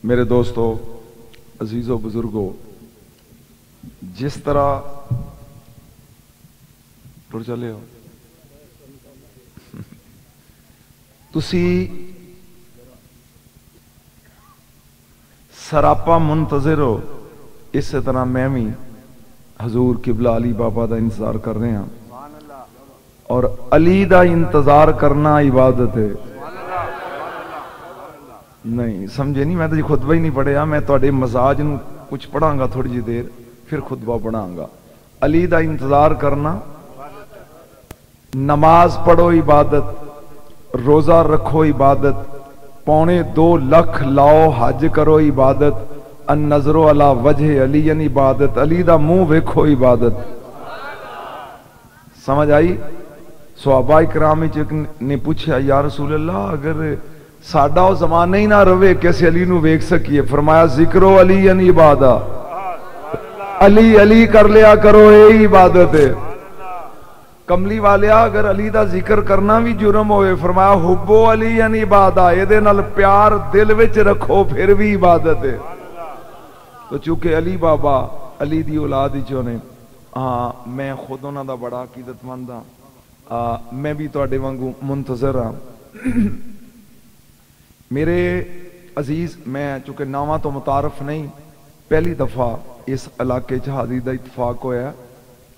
میرے دوستو، عزیزو، بزرگو، جس طرح ٹر چلے ہو تسی سراپا منتظر ہو، اسی طرح میں بھی حضور قبلہ علی بابا دا انتظار کر رہے ہیں، اور علی دا انتظار کرنا عبادت ہے۔ نہیں سمجھے نہیں، میں تو جی خطبہ ہی نہیں پڑھیا، میں تواڈے مزاج نو کچھ پڑھاں گا تھوڑی جی دیر، پھر خطبہ پڑھاں گا۔ علی دا انتظار کرنا، نماز پڑھو عبادت، روزہ رکھو عبادت، 2.25 لاکھ لاؤ حج کرو عبادت، النظر علی وجہ علی عبادت، علی دا منہ ویکھو عبادت۔ سمجھ آئی؟ صحابہ کرام نے پوچھا یا رسول اللہ، اگر ساڈا وہ زمانہ ہی نہ رہے کیسے علی نو ویکھ سکیے؟ فرمایا ذکرو علی عبادہ، علی علی کر لیا کرو، اے عبادت ہے۔ کملی والیا اگر علی دا ذکر کرنا بھی جرم ہوئے، فرمایا حبو علی عبادہ، اے دے نال پیار دل وچ رکھو پھر بھی عبادت ہے۔ تو چونکہ علی بابا علی دی اولاد وچوں نے، ہاں میں خود انہاں دا بڑا عقیدت مند ہاں، میں بھی تواڈے وانگوں منتظر ہاں۔ میرے عزیز، میں چونکہ نامہ تو متعارف نہیں، پہلی دفعہ اس علاقے چ حاضری دا اتفاق ہویا،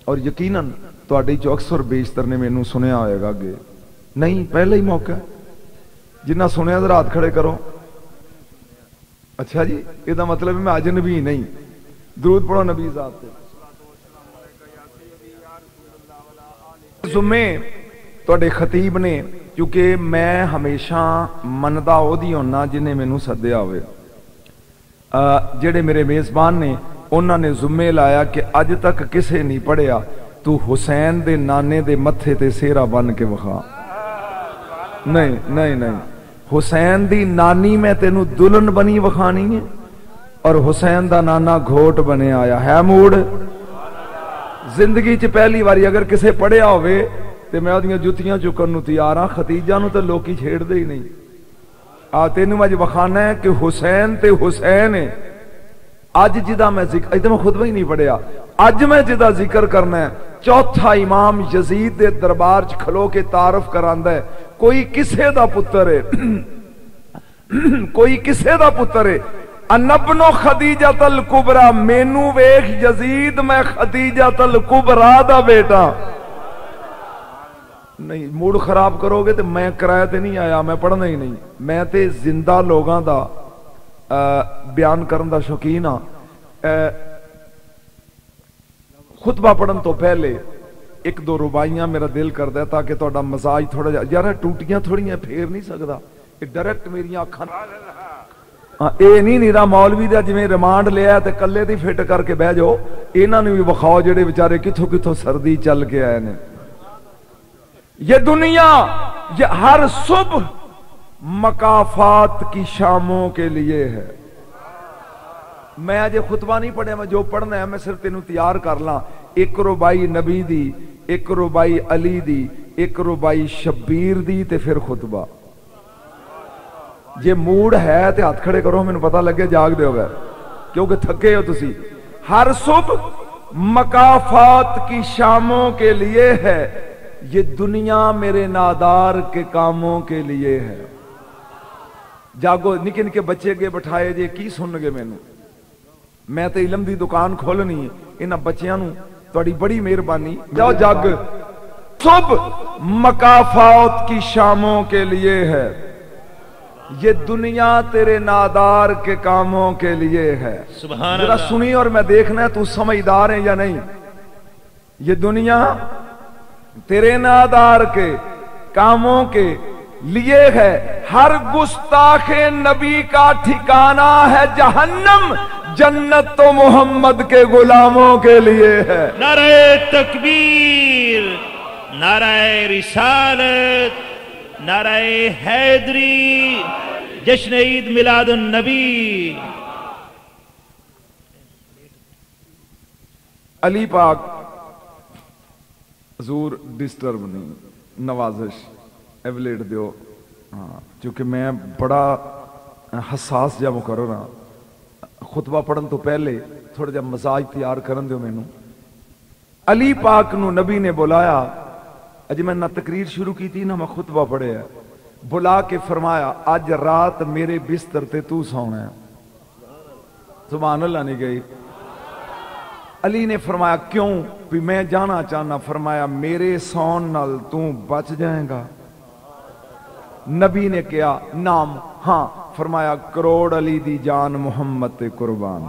اور یقیناً تواڈے چ اکثر بیشتر نے مینوں سنیا ہوئے گا کہ نہیں پہلے ہی موقع ہے۔ جنہ سنیا ذرا ہاتھ کھڑے کرو۔ اچھا جی، یہ دا مطلب ہے میں اجنبی نہیں۔ درود پڑھو نبی ذات تے۔ جمعے تواڈے خطیب نے، کیونکہ میں ہمیشہ مندا او دی ہونا جنہیں مینوں سدیا ہوئے، جڑے میرے میزبان نے انہوں نے ذمے لایا کہ اج تک کسے نہیں پڑھیا تو حسین دے نانے دے متھے تے سیرا بن کے وکھا۔ نہیں نہیں نہیں، حسین دی نانی میں تینوں دلہن بنی وکھانی ہے، اور حسین دا نانا گھوٹ بنے آیا ہے۔ موڑ زندگی چ پہلی باری اگر کسے پڑھیا ہوئے تے میں اودیاں جتیاں چکن نو تیار ہاں۔ خدیجہ نو تے لوکی چھیڑ دے ہی نہیں۔ تینوں اج وکھانا ہے کہ حسین تے حسین ہے۔ اج جدا میں ذکر، اج تے میں خطبہ ہی نہیں پڑھیا، اج میں جدا ذکر کرنا ہے، چوتھا امام یزید دے دربار چ کھلو کے تعارف کراندا ہے، کوئی کسے دا پتر ہے، کوئی کسے دا پتر ہے، انبن خدیجۃ الکبریٰ، مینوں ویکھ یزید میں خدیجۃ الکبریٰ دا بیٹا۔ نہیں موڈ خراب کرو گے تو میں کرایہ تے نہیں آیا، میں پڑھنا ہی نہیں، میں تے زندہ لوگاں دا بیان کرن دا شوقین ہاں۔ خطبہ پڑھن تو پہلے ایک دو ربائیاں میرا دل کردا ہے تاکہ تہاڈا مزاج تھوڑا جا، یار ٹوٹیاں تھوڑیاں پھیر نہیں سکدا، یہ ڈائریکٹ میریاں اکھاں اے نہیں نیرا مولوی دا جویں ریمانڈ لیا تے کلے دی فٹ کر کے بہ جاؤ، انہاں نوں بھی وکھاؤ جڑے بیچارے کتھوں کتھوں سردی چل کے آئے نے۔ یہ دنیا یہ ہر صبح مکافات کی شاموں کے لیے ہے۔ میں آج خطبہ نہیں پڑھیا، میں جو پڑھنا ہے میں صرف تینوں تیار کر لاں۔ ایک ربائی نبی دی، ایک ربائی علی دی، ایک ربائی شبیر دی، تے پھر خطبہ۔ یہ موڈ ہے تے ہاتھ کھڑے کرو، میں نے پتہ لگے جاگ دے ہوگا کیونکہ تھکے ہو تسی۔ ہر صبح مکافات کی شاموں کے لیے ہے، یہ دنیا میرے نادار کے کاموں کے لیے ہے۔ جاگو، نکے نکے بچے گے بٹھائے جے کی سن گے مینوں، میں تے علم دی دکان کھولنی ہے، انہاں بچیاں نوں تہاڈی بڑی مہربانی، جاؤ جاگ۔ صبح مکافات کی شاموں کے لیے ہے، یہ دنیا تیرے نادار کے کاموں کے لیے ہے۔ سبحان اللہ۔ ذرا سنی اور میں دیکھنا ہے تو سمجھدار ہے یا نہیں۔ یہ دنیا تیرے نادار کے کاموں کے لیے ہے، ہر گستاخ نبی کا ٹھکانہ ہے جہنم، جنت تو محمد کے غلاموں کے لیے ہے۔ نعرہ تکبیر، نعرہ رسالت، نعرہ حیدری، جشن عید میلاد النبی۔ علی پاک حضور ڈسٹرب نہیں، نوازش ایولیٹ دیو، ہاں چونکہ میں بڑا حساس جا مقرر ہاں، خطبہ پڑھن تو پہلے تھوڑا جا مزاج تیار کرن دیو مینوں۔ علی پاک نو نبی نے بلایا، اج میں نہ تقریر شروع کی تھی نہ میں خطبہ پڑھیا، بلا کے فرمایا اج رات میرے بستر تے تو سونا ہے۔ سبحان اللہ نہیں گئی۔ علی نے فرمایا کیوں؟ بھی میں جانا چاہنا۔ فرمایا میرے سون نال تو بچ جائے گا؟ نبی نے کیا نام ہاں۔ فرمایا کروڑ علی دی جان محمد تے قربان۔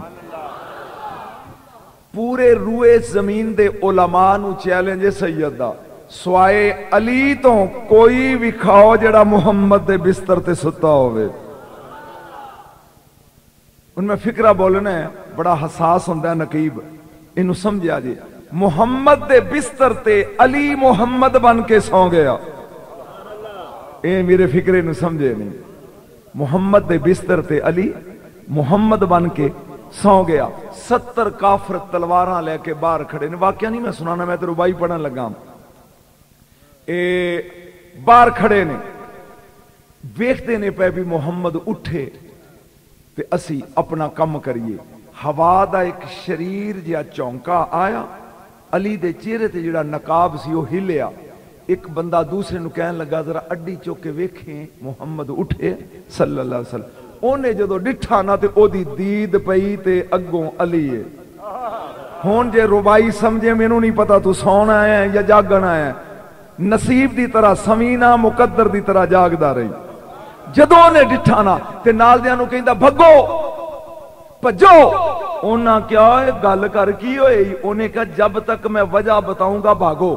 پورے روئے زمین دے علماء نو چیلنج سیدہ سوائے علی تو کوئی بھی کھاؤ جڑا محمد دے بستر تے ستا ہوئے۔ ان میں فکرہ بولنا ہے، بڑا حساس ہوندہ ہے نقیب، انہوں سمجھا جی محمد دے بستر تے علی محمد بن کے سو گیا۔ اے میرے فکرے نو سمجھے نہیں، محمد دے بستر تے علی محمد بن کے سو گیا۔ 70 کافر تلواراں لے کے باہر کھڑے نے، واقعہ نہیں میں سنانا، میں تو ربائی پڑھن لگا۔ باہر کھڑے نے، ویکھتے نے پہ بھی محمد اٹھے تے اسی اپنا کم کریے۔ ہوا دا ایک شریر جہا چونکا آیا، علی دے چہرے تے جڑا نقاب سی وہ ہلیا۔ ایک بندہ دوسرے نو کہنے لگا ذرا اڈی چوک کے ویکھیں محمد اٹھے صلی اللہ علیہ وسلم۔ اونے جدو ڈٹھا نا تے او دی دید پئی تے اگوں علی ہے۔ ہون جے ربائی سمجھے مینوں نہیں پتا تو سونا ہے یا جاگنا ہے، نصیب دی طرح سمینا مقدر دی طرح جاگدا رہی۔ جدو نے ڈٹھا نا تے نال دیاں نو کہندا بھگو بھجو۔ اونا کیا ہے گل کر کی ہوئی؟ اونے کہا جب تک میں وجہ بتاؤں گا بھاگو۔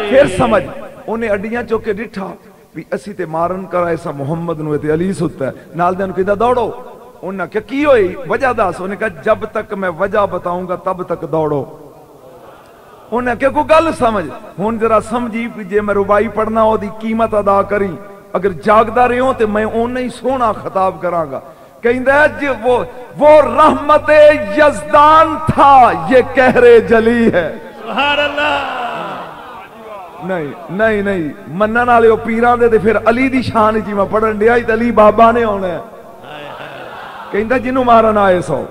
پھر سمجھ انہیں اڈیاں چوکے ڈٹھا بھی اسی تے مارن کر ایسا محمد نوے تے علی ستا ہے، نال دین کہتا دوڑو۔ انہاں کیا کی ہوئی وجہ داس؟ انہیں کہا جب تک میں وجہ بتاؤں گا تب تک دوڑو۔ انہیں کیا کوئی گل سمجھ ہون ذرا سمجھی جے میں ربائی پڑھنا ہو دی قیمت ادا کری، اگر جاگدا رہے ہوں تے میں انہیں ہی سونا خطاب کراں گا۔ کہندہ ہے وہ رحمت یزدان تھا یہ کہر جلی ہے۔ سبحان اللہ۔ نہیں منن والے پیران دے پھر علی دی شان جی میں پڑھن دیا تے علی بابا نے ہونا ہے۔ کہندہ جنوں مارن آئے سو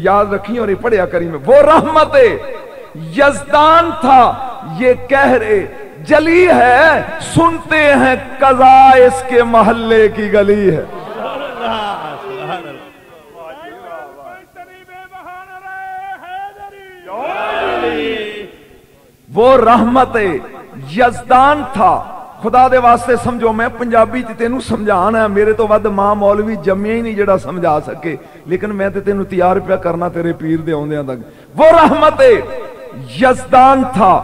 یاد رکھیں اور پڑھیا کریم وہ رحمت یزدان تھا یہ کہر جلی ہے، سنتے ہیں قضا اس کے محلے کی گلی ہے۔ وہ رحمت یزدان تھا۔ خدا دے واسطے سمجھو میں پنجابی تے تینوں سمجھانا ہے، میرے تو ود ماں مولوی جمعے ہی نہیں جڑا سمجھا سکے، لیکن میں تے تینوں تیار پیا کرنا تیرے پیر دے ہوندیاں تک۔ وہ رحمت یزدان تھا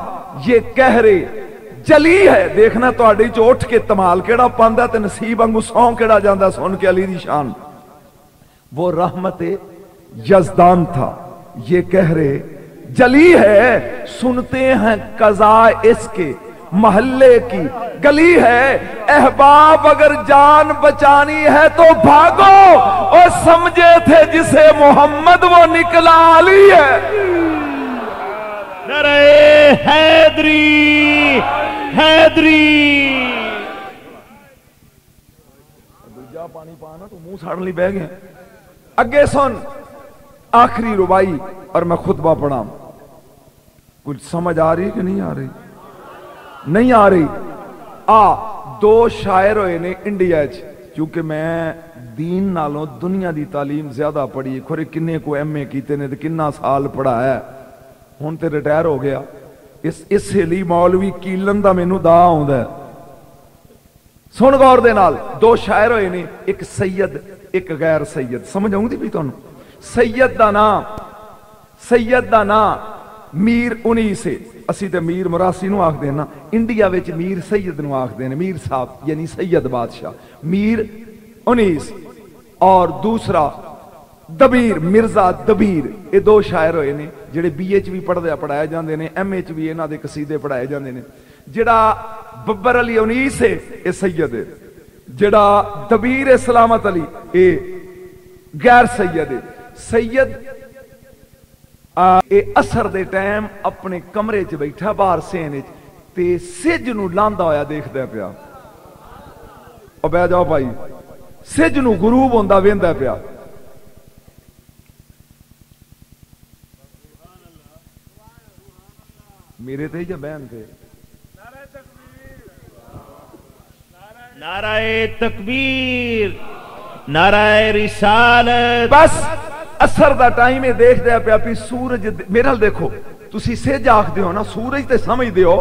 یہ کہرے جلی ہے۔ دیکھنا تو اڈی چ اٹھ کے تمال کیڑا پاندا تے نصیب انگو سوں کیڑا جاندا سن کے علی دی شان۔ وہ رحمت یزدان تھا یہ کہرے جلی ہے، سنتے ہیں قضا اس کے محلے کی گلی ہے۔ احباب اگر جان بچانی ہے تو بھاگو، اور سمجھے تھے جسے محمد وہ نکلا علی ہے۔ نعرہ حیدری حیدری۔ دوجا پانی پانا تو منہ ساڑن لی بہ گئے۔ اگے سن آخری ربائی اور میں خطبہ پڑھا۔ کچھ سمجھ آ رہی کہ نہیں آ رہی؟ نہیں آ رہی۔ دو شاعر ہوئے نے انڈیا چ، کیونکہ میں دین نالوں دنیا دی تعلیم زیادہ پڑھی، کھورے کنے کو ایم اے کیتے نے تے کنا سال پڑھایا ہے، ہن تے ریٹائر ہو گیا۔ اس لیے مولوی کیلن دا مینوں دا ہوندا ہے۔ سن غور دے نال، دو شاعر ہوئے نے، ایک سید ایک غیر سید۔ سمجھ آؤں دی بھی تانوں؟ سید دا نام میر انیس ہے، اسی تے میر مراسی نو آکھ دینا، انڈیا وچ میر سید نو آکھ دینا، میر صاحب یعنی سید بادشاہ، میر انیس اور دوسرا دبیر مرزا دبیر۔ یہ دو شاعر ہوئے نے جڑے بی ایچ بھی پڑھایا جاندے نے، ایم ایچ بھی انہاں دے قصیدے پڑھائے جاندے نے۔ جڑا ببر علی انیس ہے یہ سید ہے، جڑا دبیر سلامت علی یہ غیر سید ہے۔ سید اثر دے ٹائم اپنے کمرے چ بیٹھا باہر سین تے سج نو لاندا ہویا دیکھدا پیا. او بہ جاؤ بھائی. سج نو غروب ہوندا ویندا پیا. میرے تے یا بہن تے؟ نعرہ تکبیر، نعرہ رسالت. بس اثر دا ٹائم دیکھ دیا پیا پی سورج. میرے حال دیکھو تسی سج آکھ دیو نا، سورج تے سمجھ دیو.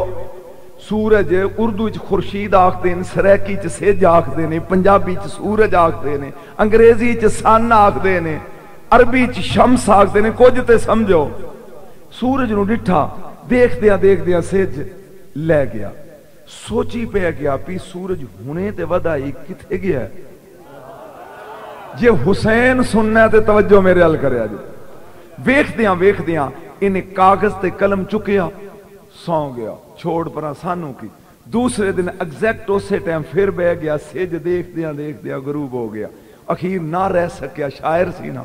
سورج اردو چ خورشید آکھ دین، سریکی چ سج آکھ دینے، پنجابی چ سورج آکھ دینے، انگریزی چ سن آکھ دینے، عربی چ شمس آکھ دینے. کچھ تے سمجھو. سورج نو ڈٹھا، دیکھ دیا سج لے گیا. سوچی پہ گیا پی سورج ہونے تے ودائی کتھے گیا ہے. جے حسین سننا تے توجہ میرے حل کریا جی. ویکھ دیاں انہیں کاغذ تے قلم چکیا، سو گیا. چھوڑ پرا سانو کی. دوسرے دن ایگزیکٹ اسے ٹائم پھر بہ گیا. سج دیکھ دیاں غروب ہو گیا. اخیر نہ رہ سکیا، شاعر سی نا.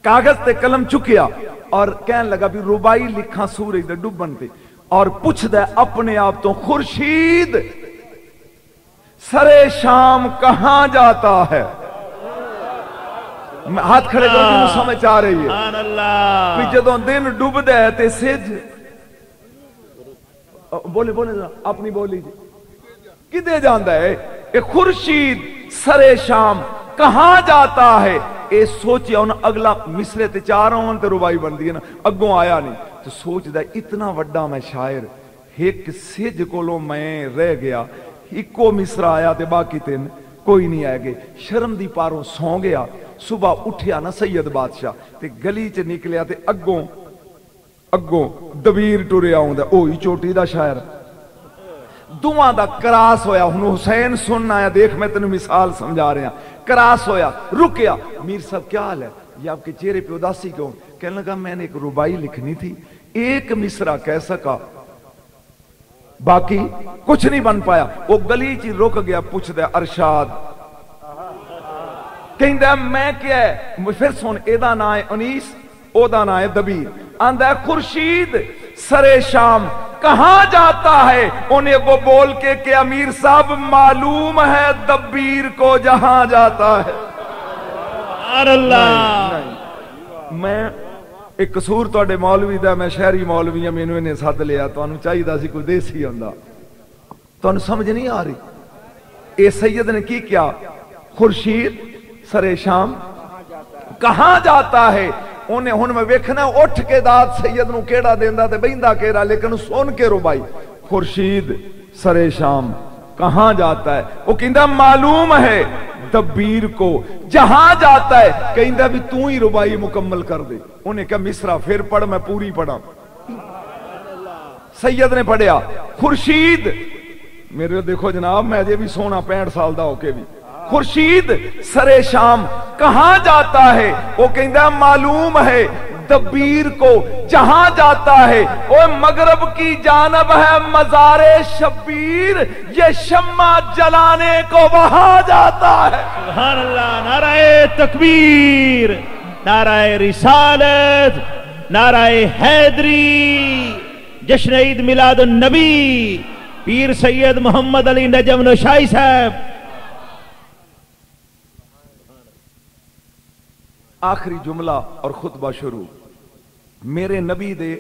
کاغذ تے قلم چکیا اور کہن لگا بھی ربائی لکھاں سورج دے ڈوبن تے. اور پوچھ دے اپنے آپ تو خورشید سرے شام کہاں جاتا ہے. ہاتھ کھڑے کرو جنہوں سمجھ آ رہی ہے. جدوں دن ڈوب دے تے سج بولے ذرا اپنی بولی جی کدے جاندا ہے. اے خورشید سرے شام کہاں جاتا ہے. اے سوچیا انہاں اگلا مصرے تے چار ہون تے ربائی بندی ہے نا. اگوں آیا نہیں تو سوچ دا اتنا وڈا میں شاعر ایک سج کولوں میں رہ گیا. ایکو مصرا آیا تے باقی تین کوئی نہیں آئے گے. شرم دی پاروں سو گیا. صبح اٹھیا نا سید بادشاہ تے گلی چ نکلیا تے اگوں دبیر ٹریا ہوندا. اوہی چوٹی دا شاعر. دوواں دا کراس ہویا. ہن حسین سننا آیا. دیکھ میں تینوں مثال سمجھا رہا. کراس ہویا، رکیا. میر صاحب کیا حال ہے؟ یہ آپ کے چہرے پہ اداسی کیوں؟ کہنے لگا میں نے ایک ربائی لکھنی تھی، ایک مصرع کہہ سکا، باقی کچھ نہیں بن پایا. وہ گلی چی رک گیا. پوچھ دے ارشاد کہندہ میں کیا ہے؟ پھر سن ایدہ نا ہے انیس، او دا نا ہے دبیر. آندہ خورشید سرے شام کہاں جاتا ہے؟ انہیں وہ بول کے کہ امیر صاحب معلوم ہے دبیر کو جہاں جاتا ہے. میں ایک قصور توڑے مولوی دا، میں شہری مولوی ہوں، میں انہیں ساتھ لیا تو انہوں چاہیے دا سی کوئی دیسی ہوندہ. تو انہوں سمجھ نہیں آ رہی. اے سید نے کی کیا؟ خورشید سرے شام کہاں جاتا ہے. انہیں ہن میں ویکھنا اٹھ کے داد سید نو کیڑا دیندہ تے بیندہ کیڑا، لیکن سن کے ربائی خورشید سرے شام کہاں جاتا ہے. وہ کہندہ معلوم ہے دبیر کو جہاں جاتا ہے. کہندہ بھی تو ہی ربائی مکمل کر دے. انہیں کہا مصرع پھر پڑھ، میں پوری پڑھا. سید نے پڑھیا خورشید، میرے دیکھو جناب میں جے بھی سونا 65 سال دا ہو کے بھی، خورشید سرے شام کہاں جاتا ہے. وہ کہندہ معلوم ہے دبیر کو جہاں جاتا ہے. وہ مغرب کی جانب ہے مزار شبیر، یہ شمع جلانے کو وہاں جاتا ہے. سبحان اللہ. نعرہ تکبیر، نعرہ رسالت، نعرہ حیدری، جشن عید میلاد النبی، پیر سید محمد علی نجم نشائی صاحب. آخری جملہ اور خطبہ شروع. میرے نبی دے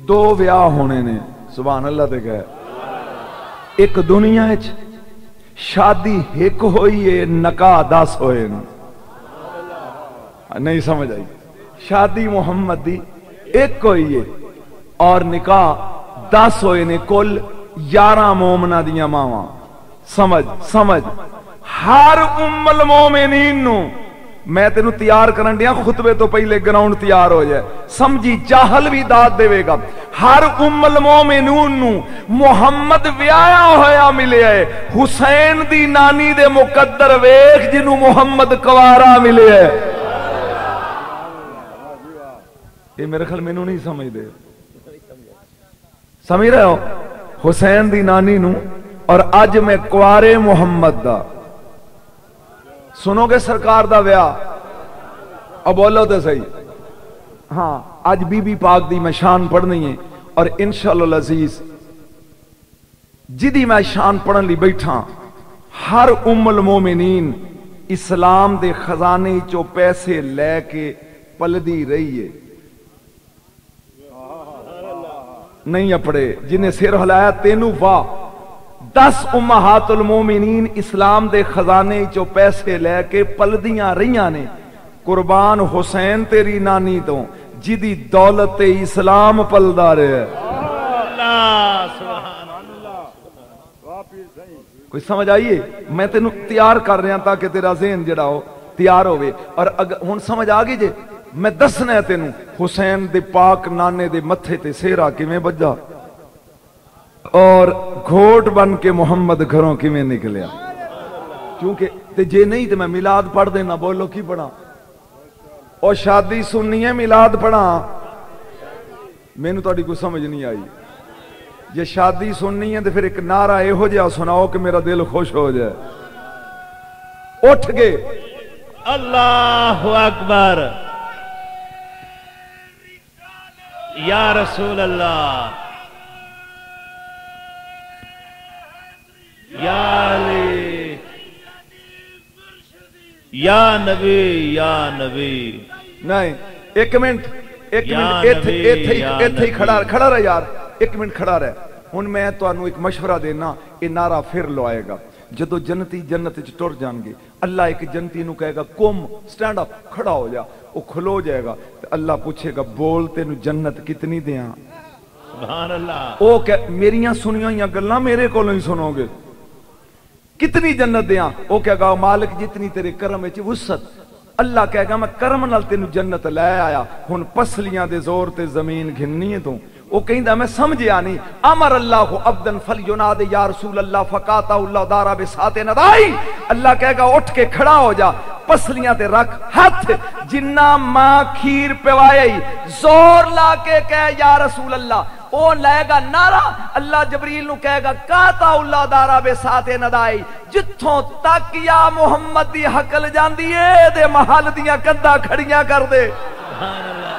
2 ویاہ ہونے نے. سبحان اللہ دے گئے. ایک دنیا ہے شادی ایک ہوئی ہے، نکاح 10 ہوئے نہیں سمجھ آئی. شادی محمد دی ایک ہوئی ہے اور نکاح 10 ہوئے نے. کل 11 مومنہ دیاں ماواں. سمجھ ہر ام المومنین نو میں تینوں تیار کرن دیا خطبے تو پہلے گراؤنڈ تیار ہو جائے. سمجھی جاہل بھی داد دے گا. ہر ام المومنون نو محمد ویایا ہویا ملے ہے. حسین دی نانی دے مقدر ویخ جنوں محمد کوارا ملے ہے. یہ میرے خیال میں نہیں سمجھ دے. سمجھ رہے ہو؟ حسین دی نانی نو اور اج میں کوارے محمد دا. سنو گے سرکار دا ویاہ؟ اب بولو تے صحیح. ہاں اج بی بی پاک دی میں شان پڑھنی ہے اور انشاءاللہ العزیز جدی میں شان پڑھن لی بیٹھا ہر ام المومنین اسلام دے خزانے چو پیسے لے کے پلدی رہی ہے، نہیں اپڑے جنہیں سر ہلایا تینو واہ 10 امہات المومنین اسلام دے خزانے چو پیسے لے کے پلدیاں رہیاں نے، قربان حسین تیری نانی تو جدی دولت اسلام پلدا رہے ہے۔ کوئی سمجھ آئیے؟ میں تینوں تیار کر رہا تاکہ تیرا ذہن جڑا ہو تیار ہوئے، اور ہن سمجھ آگئی جے میں دسنا ہے تینوں حسین دے پاک نانے دے متھے تے سیرا کیویں بجا اور گھوٹ بن کے محمد گھروں کیویں نکلیا، کیونکہ تے جے نہیں تے میں میلاد پڑھ دینا، بولو کی پڑھا؟ اور شادی سننی ہے میلاد پڑھا؟ مینوں تہاڈی کوئی سمجھ نہیں آئی۔ یہ شادی سننی ہے تو پھر ایک نعرہ اے ہو جائے سناؤ کہ میرا دل خوش ہو جائے۔ اٹھ گئے اللہ اکبر، یا رسول اللہ، یا علی، یا نبی، یا نبی۔ نہیں ایک منٹ ایتھے کھڑا رہ یار، ایک منٹ کھڑا رہ۔ ہن میں تانوں ایک مشورہ دینا، یہ نعرہ پھر لوائے گا جدو جنتی جنت وچ ٹر جان گے، اللہ ایک جنتی نو کہے گا قم سٹینڈ اپ، کھڑا ہو جا، وہ کھلو جائے گا، اللہ پوچھے گا بول تینو جنت کتنی دیاں؟ سبحان اللہ۔ او کہ میریاں سنیاں ہوئیاں گلاں میرے کولوں ہی سنو گے، کتنی جنت دیاں؟ او کہے گا مالک جتنی تیرے کرم وچ وسعت۔ اللہ کہے گا میں کرم نال تینو جنت لے آیا، ہن پسلیاں دے زور تے زمین گھننی ہے تو وہ کہندا میں سمجھیا نہیں، امر اللہ عبدن فلیوناد یا رسول اللہ فقاتا اللہ دارا بسات ندائی۔ اللہ کہے گا اٹھ کے کھڑا ہو جا، پسلیاں تے رکھ ہاتھ، جنہ ماں کھیر پوائی زور لا کے کہے یا رسول اللہ، او لے گا نعرہ، اللہ جبریل نو کہے گا قاتا اللہ دارا بسات ندائی، جتھوں تک یا محمد دی حقل جاندی ہے دے محل دیاں کنداں کھڑیاں کر دے۔ سبحان اللہ۔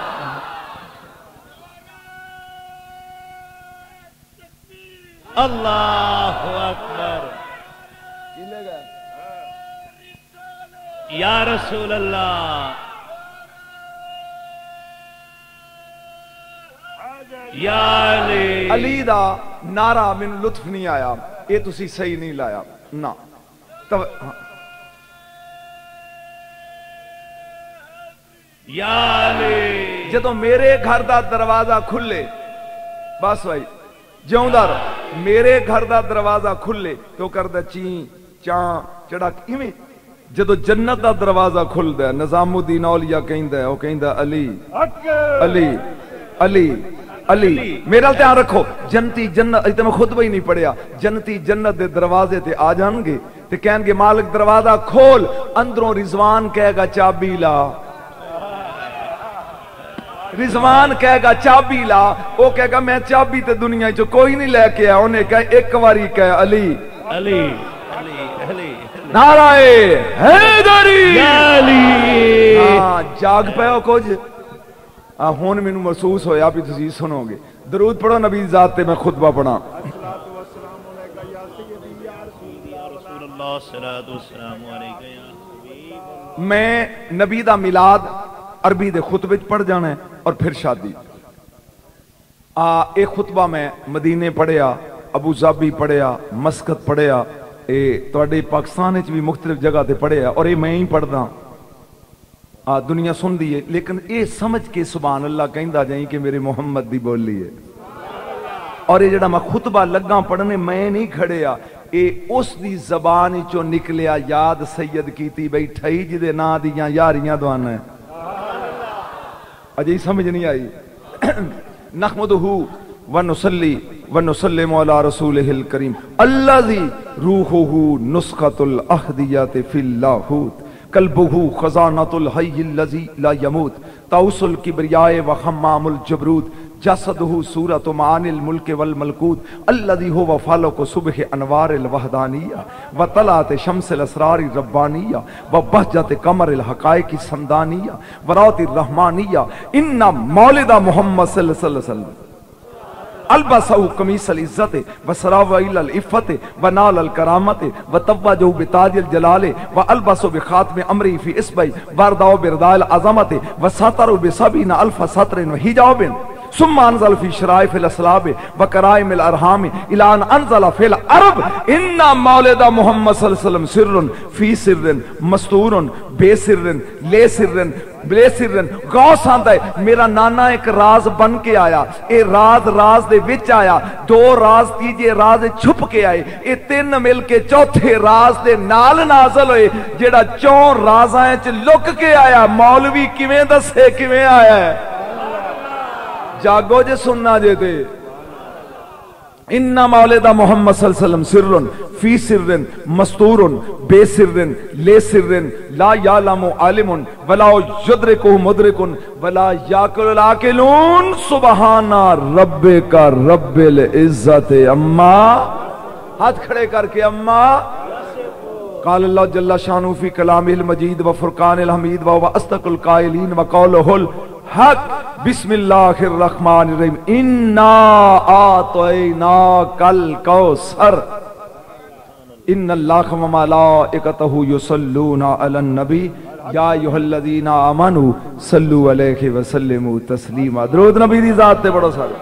اللہ اکبر، یا رسول اللہ، یا علی۔ علی دا نعرہ من لطف نہیں آیا، یہ تسی صحیح نہیں لایا نا۔ یا علی، جدو میرے گھر دا دروازہ کھلے، بس بھائی جاؤں میرے گھر دا دروازہ کھلے تو کردہ چین چاں چڑا ایویں، جدو جنت دا دروازہ کھل دے نظام الدین اولیاء کہندہ ہے، وہ کہندہ علی علی علی علی۔ میرا دھیان رکھو، جنتی جنت، اتنا میں خطبہ ہی نہیں پڑھیا، جنتی جنت دے دروازے تے آ جان گے تے کہیں گے مالک دروازہ کھول، اندروں رضوان کہے گا چابی لا، رضوان کہے گا چابی لا، وہ کہے گا میں چابی تے دنیا جو کوئی نہیں لے کے آیا، انہیں کہا ایک واری کہے علی علی علی علی، نعرہ حیدری علی۔ جاگ پہ ہو کچھ ہون میں محسوس ہویا بھی تسی سنو گے۔ درود پڑھو نبی ذات تے میں خطبہ پڑھا۔ میں نبی دا میلاد عربی دے خطبے پڑھ جانا ہے اور پھر شادی۔ ایک خطبہ میں مدینے پڑھیا، ابو ظبی پڑھیا، مسقط پڑھیا، تواڈے پاکستان وچ بھی مختلف جگہ تے پڑھیا، اور یہ میں ہی پڑھدا دنیا سن دی ہے، لیکن اے سمجھ کے سبحان اللہ کہندا جائیں کہ میرے محمد دی بولی ہے۔ اور یہ جڑا میں خطبہ لگا پڑھنے میں نہیں کھڑیا، اے اس دی زبان چوں نکلیا، یاد سید کیتی بیٹھائی جدے نا دیاں یاریاں دوانا ہے۔ اجے سمجھ نہیں آئی۔ نحمدہ ونصلی ونسلم علی رسولہ الکریم الذی روحہ نسخۃ الاحدیات فی اللاہوت قلبہ خزانۃ الحی الذی لا یموت طاؤس الکبریاء وخمام الجبروت جسدہ صورت معانی الملک والملکوت الذی هو فالق صبح انوار الوحدانیہ وطلعت شمس الاسرار الربانیہ وبہجت قمر الحقائق السمدانیہ ورات الرحمانیہ ان مولد محمد صلی اللہ علیہ وسلم البسہو قمیص العزت وسراو الی العفت ونال الکرامت وتوجہ بتاج الجلال والبسو بخاتم امری فی اصبعی وارداو برداء العظمت وسطروا بسبعین الف سطر وحجاب ثم انزل فی شرائف الاسلاب وکرائم الارحام الى ان انزل فی العرب ان مولد محمد صلی اللہ علیہ وسلم سر فی سر مستور بے سر لے سر بے سر غوث آندا ہے میرا نانا ایک راز بن کے آیا، اے راز راز دے وچ آیا، دو راز تیجے راز چھپ کے آئے، اے تین مل کے چوتھے راز دے نال نازل ہوئے جیڑا چون رازاں وچ لک کے آیا۔ مولوی کیویں دسے کیویں آیا ہے؟ جاگو جے سننا جے تے ان مولد محمد صلی اللہ علیہ وسلم سر فی سر مستور بے سر لے سر لا یعلم عالم ولا یدرکہ مدرک ولا یعقل العاقلون سبحان ربک رب العزت اما، ہاتھ کھڑے کر کے اما قال اللہ جل شانہ فی کلامہ المجید و فرقان الحمید و اصدق القائلین و قولہ الحق بسم اللہ الرحمن الرحیم انا اعطیناک الکوثر ان اللہ و ملائکتہ یصلون علی النبی یا ایھا الذین آمنوا صلوا علیہ وسلموا تسلیما۔ درود نبی دی ذات تے بڑو سارے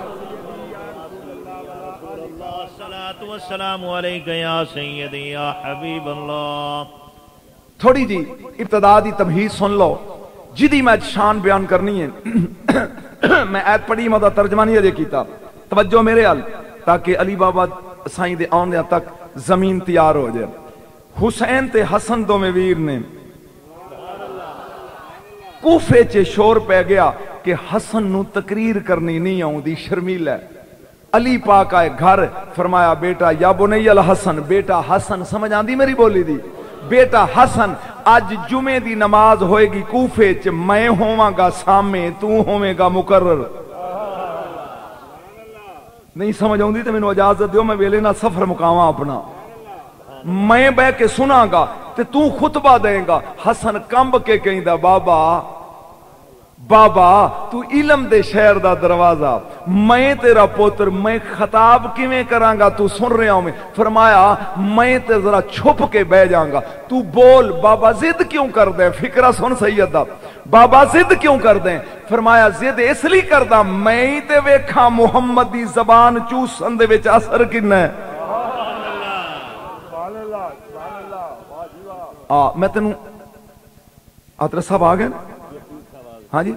الصلاۃ والسلام علیک یا سیدی یا حبیب اللہ۔ تھوڑی جی ابتدا دی تمہید سن لو جدی میں شان بیان کرنی ہے۔ میں ایت پڑھی میں ترجمہ نہیں اجے کیتا، توجہ میرے حال تاکہ علی بابا سائیں دے آن تک زمین تیار ہو جائے۔ حسین تے حسن دو میں ویر نے کوفے چے شور پہ گیا کہ حسن نو تقریر کرنی نہیں آؤں دی شرمیل ہے۔ علی پاک آئے گھر، فرمایا بیٹا یا بنی الحسن، بیٹا حسن، سمجھ آندی میری بولی دی؟ بیٹا حسن آج جمعے دی نماز ہوئے گی کوفے چ، میں ہوواں گا سامنے، تو ہوویں گا مقرر۔ نہیں سمجھ آؤں دی تو میں اجازت دیو میں ویلے نہ سفر مقاواں اپنا، میں بہ کے سنا گا تے تو خطبہ دیں گا۔ حسن کمب کے کہیں دا بابا بابا تو علم دے شہر دا دروازہ، میں تیرا پوتر، میں خطاب کیویں کراں گا تو سن رہا ہوں میں؟ فرمایا میں تے ذرا چھپ کے بہ جاؤں گا، تو بول۔ بابا ضد کیوں کر دیں؟ فکرہ سن سیدہ، بابا ضد کیوں کر دیں؟ فرمایا ضد اس لیے کردا میں ہی تے ویکھاں محمد دی زبان چوسن دے وچ اثر کنا ہے۔ میں تینوں آترہ صاحب آ گئے ہاں جی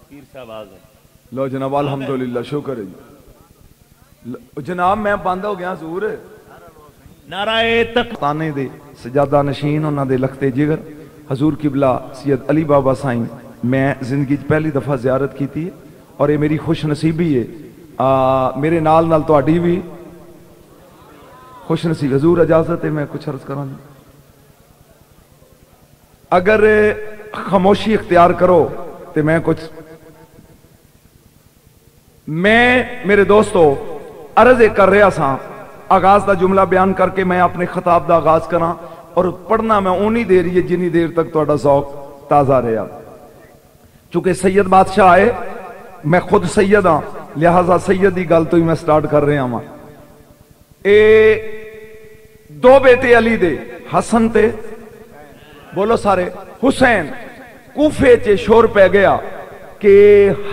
پیر صاحب آ گئے۔ لو جناب الحمدللہ شکر ہے جی جناب میں بند ہو گیا حضور نعرہ تانے دے سجادہ نشین انہاں دے لختے جگر حضور قبلہ سید علی بابا سائیں میں زندگی پہلی دفعہ زیارت کی تھی اور یہ میری خوش نصیبی ہے۔ میرے نال نال تہاڈی بھی خوش نصیب۔ حضور اجازت ہے میں کچھ عرض کراں؟ اگر خاموشی اختیار کرو تو میں کچھ میرے دوستو عرض کر رہا سا آغاز دا جملہ بیان کر کے میں اپنے خطاب دا آغاز کراں اور پڑھنا میں اونی دیر یہ جنی دیر تک تہاڈا ذوق تازہ رہا۔ چونکہ سید بادشاہ آئے، میں خود سید ہاں لہذا سید دی گل تو ہی میں سٹارٹ کر رہا ہوں۔ اے دو بیٹے علی دے حسن تے بولو سارے حسین، کوفے چے شور پہ گیا کہ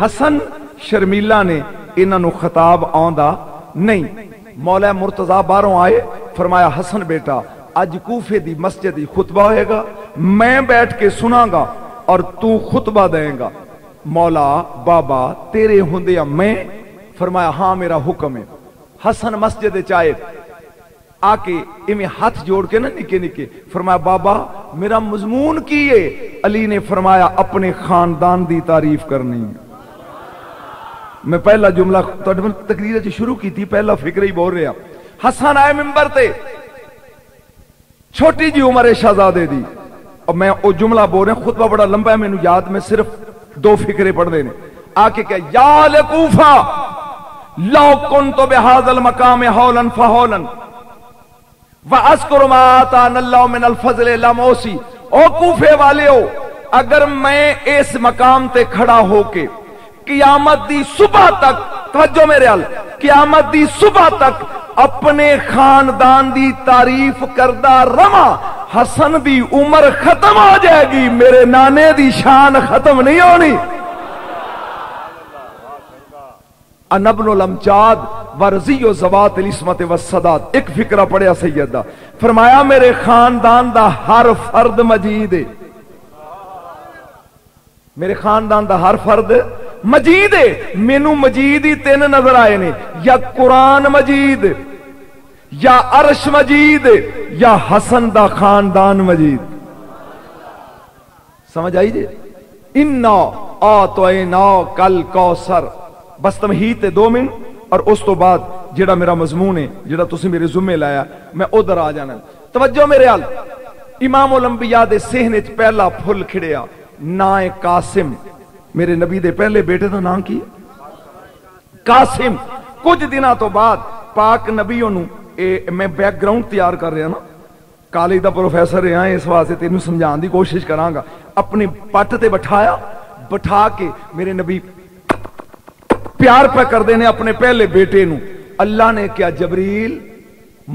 حسن شرمیلا نے انہاں نو خطاب آندا نہیں۔ مولا مرتضی باہروں آئے، فرمایا حسن بیٹا اج کوفے دی مسجد دی خطبہ ہوئے گا، میں بیٹھ کے سنا گا اور تو خطبہ دیں گا۔ مولا بابا تیرے ہوندیا میں؟ فرمایا ہاں میرا حکم ہے۔ حسن مسجد چائے آکے امی ہاتھ جوڑ کے نا نکے نکے فرمایا بابا میرا مضمون کی ہے؟ علی نے فرمایا اپنے خاندان دی تعریف کرنی ہے۔ میں پہلا جملہ تقریر شروع کی تھی، پہلا فکر ہی بول رہا۔ حسن آئے ممبر تے، چھوٹی جی عمر شہزادے دی، اور میں وہ جملہ بول رہا، خطبہ بڑا لمبا ہے، میں نے یاد میں صرف دو فکرے پڑھ دینے۔ آکے کہا یا لکوفہ لو کنتو بہذا المقام ہولا فہولا وَأَذْكُرُ مَا آتَانَا اللَّهُ مِنَ الْفَضْلِ لَمْوَسِي، او کوفے والے ہو، اگر میں اس مقام تے کھڑا ہو کے قیامت دی صبح تک، توجہ میرے حال، قیامت دی صبح تک اپنے خاندان دی تعریف کردہ رواں، حسن دی عمر ختم ہو جائے گی، میرے نانے دی شان ختم نہیں ہونی۔ انا ابن الامجاد ورزی و زوات العصمت والسداد، ایک فکرہ پڑھیا سیدہ، فرمایا میرے خاندان دا ہر فرد مجید ہے، میرے خاندان دا ہر فرد مجید ہے۔ مینوں مجید ہی تین نظر آئے نے، یا قرآن مجید، یا عرش مجید، یا حسن دا خاندان مجید۔ سمجھ آئی جی؟ انا اعطیناک الکوثر، بس تمہید تے 2 منٹ، اور اس تو بعد جڑا میرا مضمون ہے، جڑا تسی میرے ذمے لایا، میں ادھر آ جانا۔ توجہ میرے حال، امام الانبیاء دے صحنے چ پہلا پھل کھڑیا، نام قاسم، میرے نبی دے پہلے بیٹے دا نام کی قاسم۔ کچھ دنوں تو بعد پاک نبیوں نو، میں بیک گراؤنڈ تیار کر رہا نا، کالج دا پروفیسر رہا، اس واسطے تینوں سمجھان دی کوشش کراں گا۔ اپنی پٹ تے بٹھایا، بٹھا کے میرے نبی پیار پہ کر دینے اپنے پہلے بیٹے نو۔ اللہ نے کیا جبریل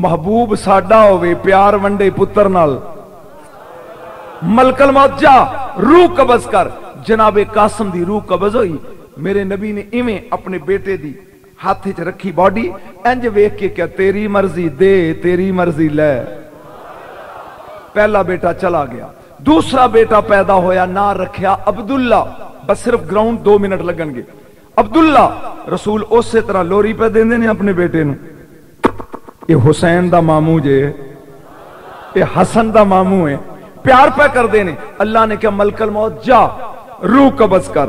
محبوب ساڈا ہوئے پیار ونڈے پتر نال، ملک الموت جا روح قبض کر۔ جناب قاسم دی روح قبض ہوئی، میرے نبی نے ایویں اپنے بیٹے دی ہاتھ چ رکھی باڈی، انج ویکھ کے کیا تیری مرضی دے تیری مرضی لے۔ پہلا بیٹا چلا گیا، دوسرا بیٹا پیدا ہویا، نہ رکھیا عبداللہ، بس صرف گراؤنڈ 2 منٹ لگن گے۔ عبداللہ رسول اسی طرح لوری پہ دیندے نے اپنے بیٹے نو، یہ حسین دا ماموں جے، یہ حسن دا ماموں ہے، پیار پہ کر دینے۔ اللہ نے کیا ملک الموت جا روح قبض کر۔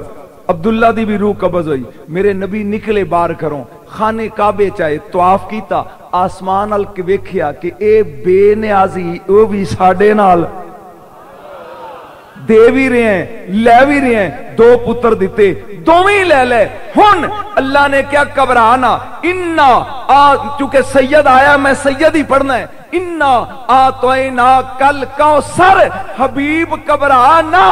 عبداللہ دی بھی روح قبض ہوئی، میرے نبی نکلے باہر کروں، خانے کعبے چاہے طواف کیتا، آسمان ال کے ویکھیا کہ اے بے نیازی او بھی ساڈے نال دے بھی رہے ہیں لے بھی رہے ہیں، 2 پتر دیتے، دوویں لے لے۔ ہن اللہ نے کیا گھبرانا، انا چونکہ سید آیا میں سید ہی پڑھنا ہے، انا اعطیناک الکوثر، حبیب گھبرانا،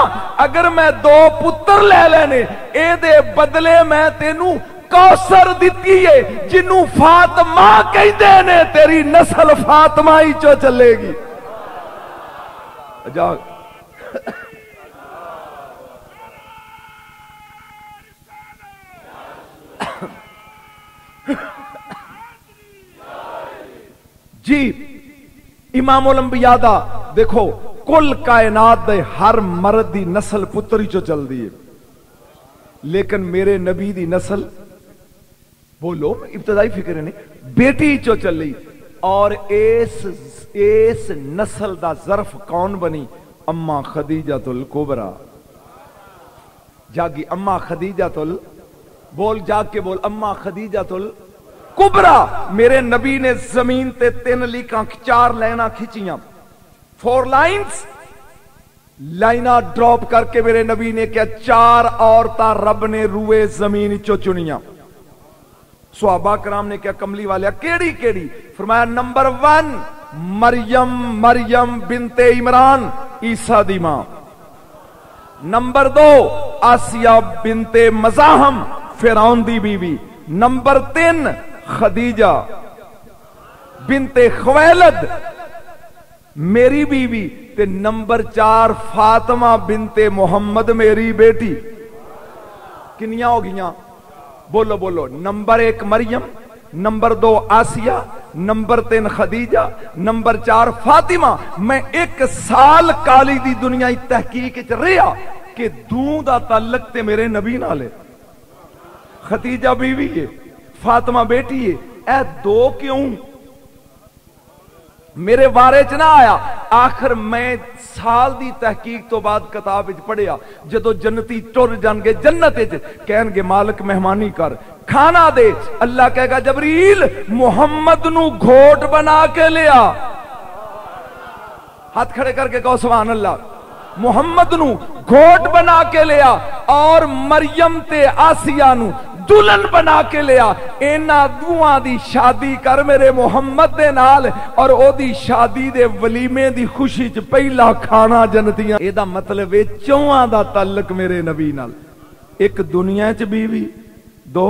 اگر میں 2 پتر لے لینے اے دے بدلے میں تینوں کوثر دتی ہے، جنوں فاطمہ کہندے نے، تیری نسل فاطمہ ہی چو چلے گی۔ جا جی امام الانبیاء دا دیکھو، کل کائنات دے ہر مرد دی نسل پتری چو چل دی ہے، لیکن میرے نبی دی نسل بولو ابتدائی فکر نہیں بیٹی چو چلی، اور اس نسل دا ظرف کون بنی؟ اما خدیجہ الکبریٰ۔ جاگی اما خدیجہ بول، جاگ کے بول، اما خدیجہ الکبریٰ۔ میرے نبی نے زمین تے 3 لیکاں 4 لائناں کھچیاں، 4 لائنز، لائناں ڈراپ کر کے میرے نبی نے کیا 4 عورتاں رب نے روئے زمین چو چنیاں۔ صحابہ کرام نے کیا کملی والے کیڑی کیڑی؟ فرمایا نمبر 1 مریم بنت عمران، عیسیٰ دی ماں۔ نمبر 2 آسیہ بنت مزاحم، فرعون دی بیوی۔ نمبر 3 خدیجہ بنت خویلد، میری بیوی۔ تے نمبر 4 فاطمہ بنت محمد، میری بیٹی۔ کنیاں ہو گئیاں؟ بولو بولو۔ Number 1 Maryam, number 2 Asiya, number 3 Khadija, number 4 Fatima. میں 1 سال کالی دی دنیا تحقیق چ رہا کہ دوں دا تعلق تے میرے نبی نال ہے، خدیجہ بیوی ہے، فاطمہ بیٹی ہے، اے 2 کیوں میرے بارے چ نہ آیا؟ آخر میں سال دی تحقیق تو بعد کتاب وچ پڑھیا، جدو جنتی ٹر جان گے جنت وچ، کہن گے مالک مہمانی کر، کھانا دے۔ اللہ کہے گا جبریل محمد نو گھوٹ بنا کے لیا، ہاتھ کھڑے کر کے کہو سبحان اللہ، محمد نو گھوٹ بنا کے لیا، اور مریم تے آسیہ نو دلہن بنا کے لیا۔ اینا دوہاں دی شادی کر میرے محمد دے نال، اور او دی شادی دے ولیمے دی خوشی چ پہلا کھانا جنتیاں۔ اے دا مطلب ہے 4 دا تعلق میرے نبی نال، 1 دنیا چ بیوی، 2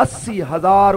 80,000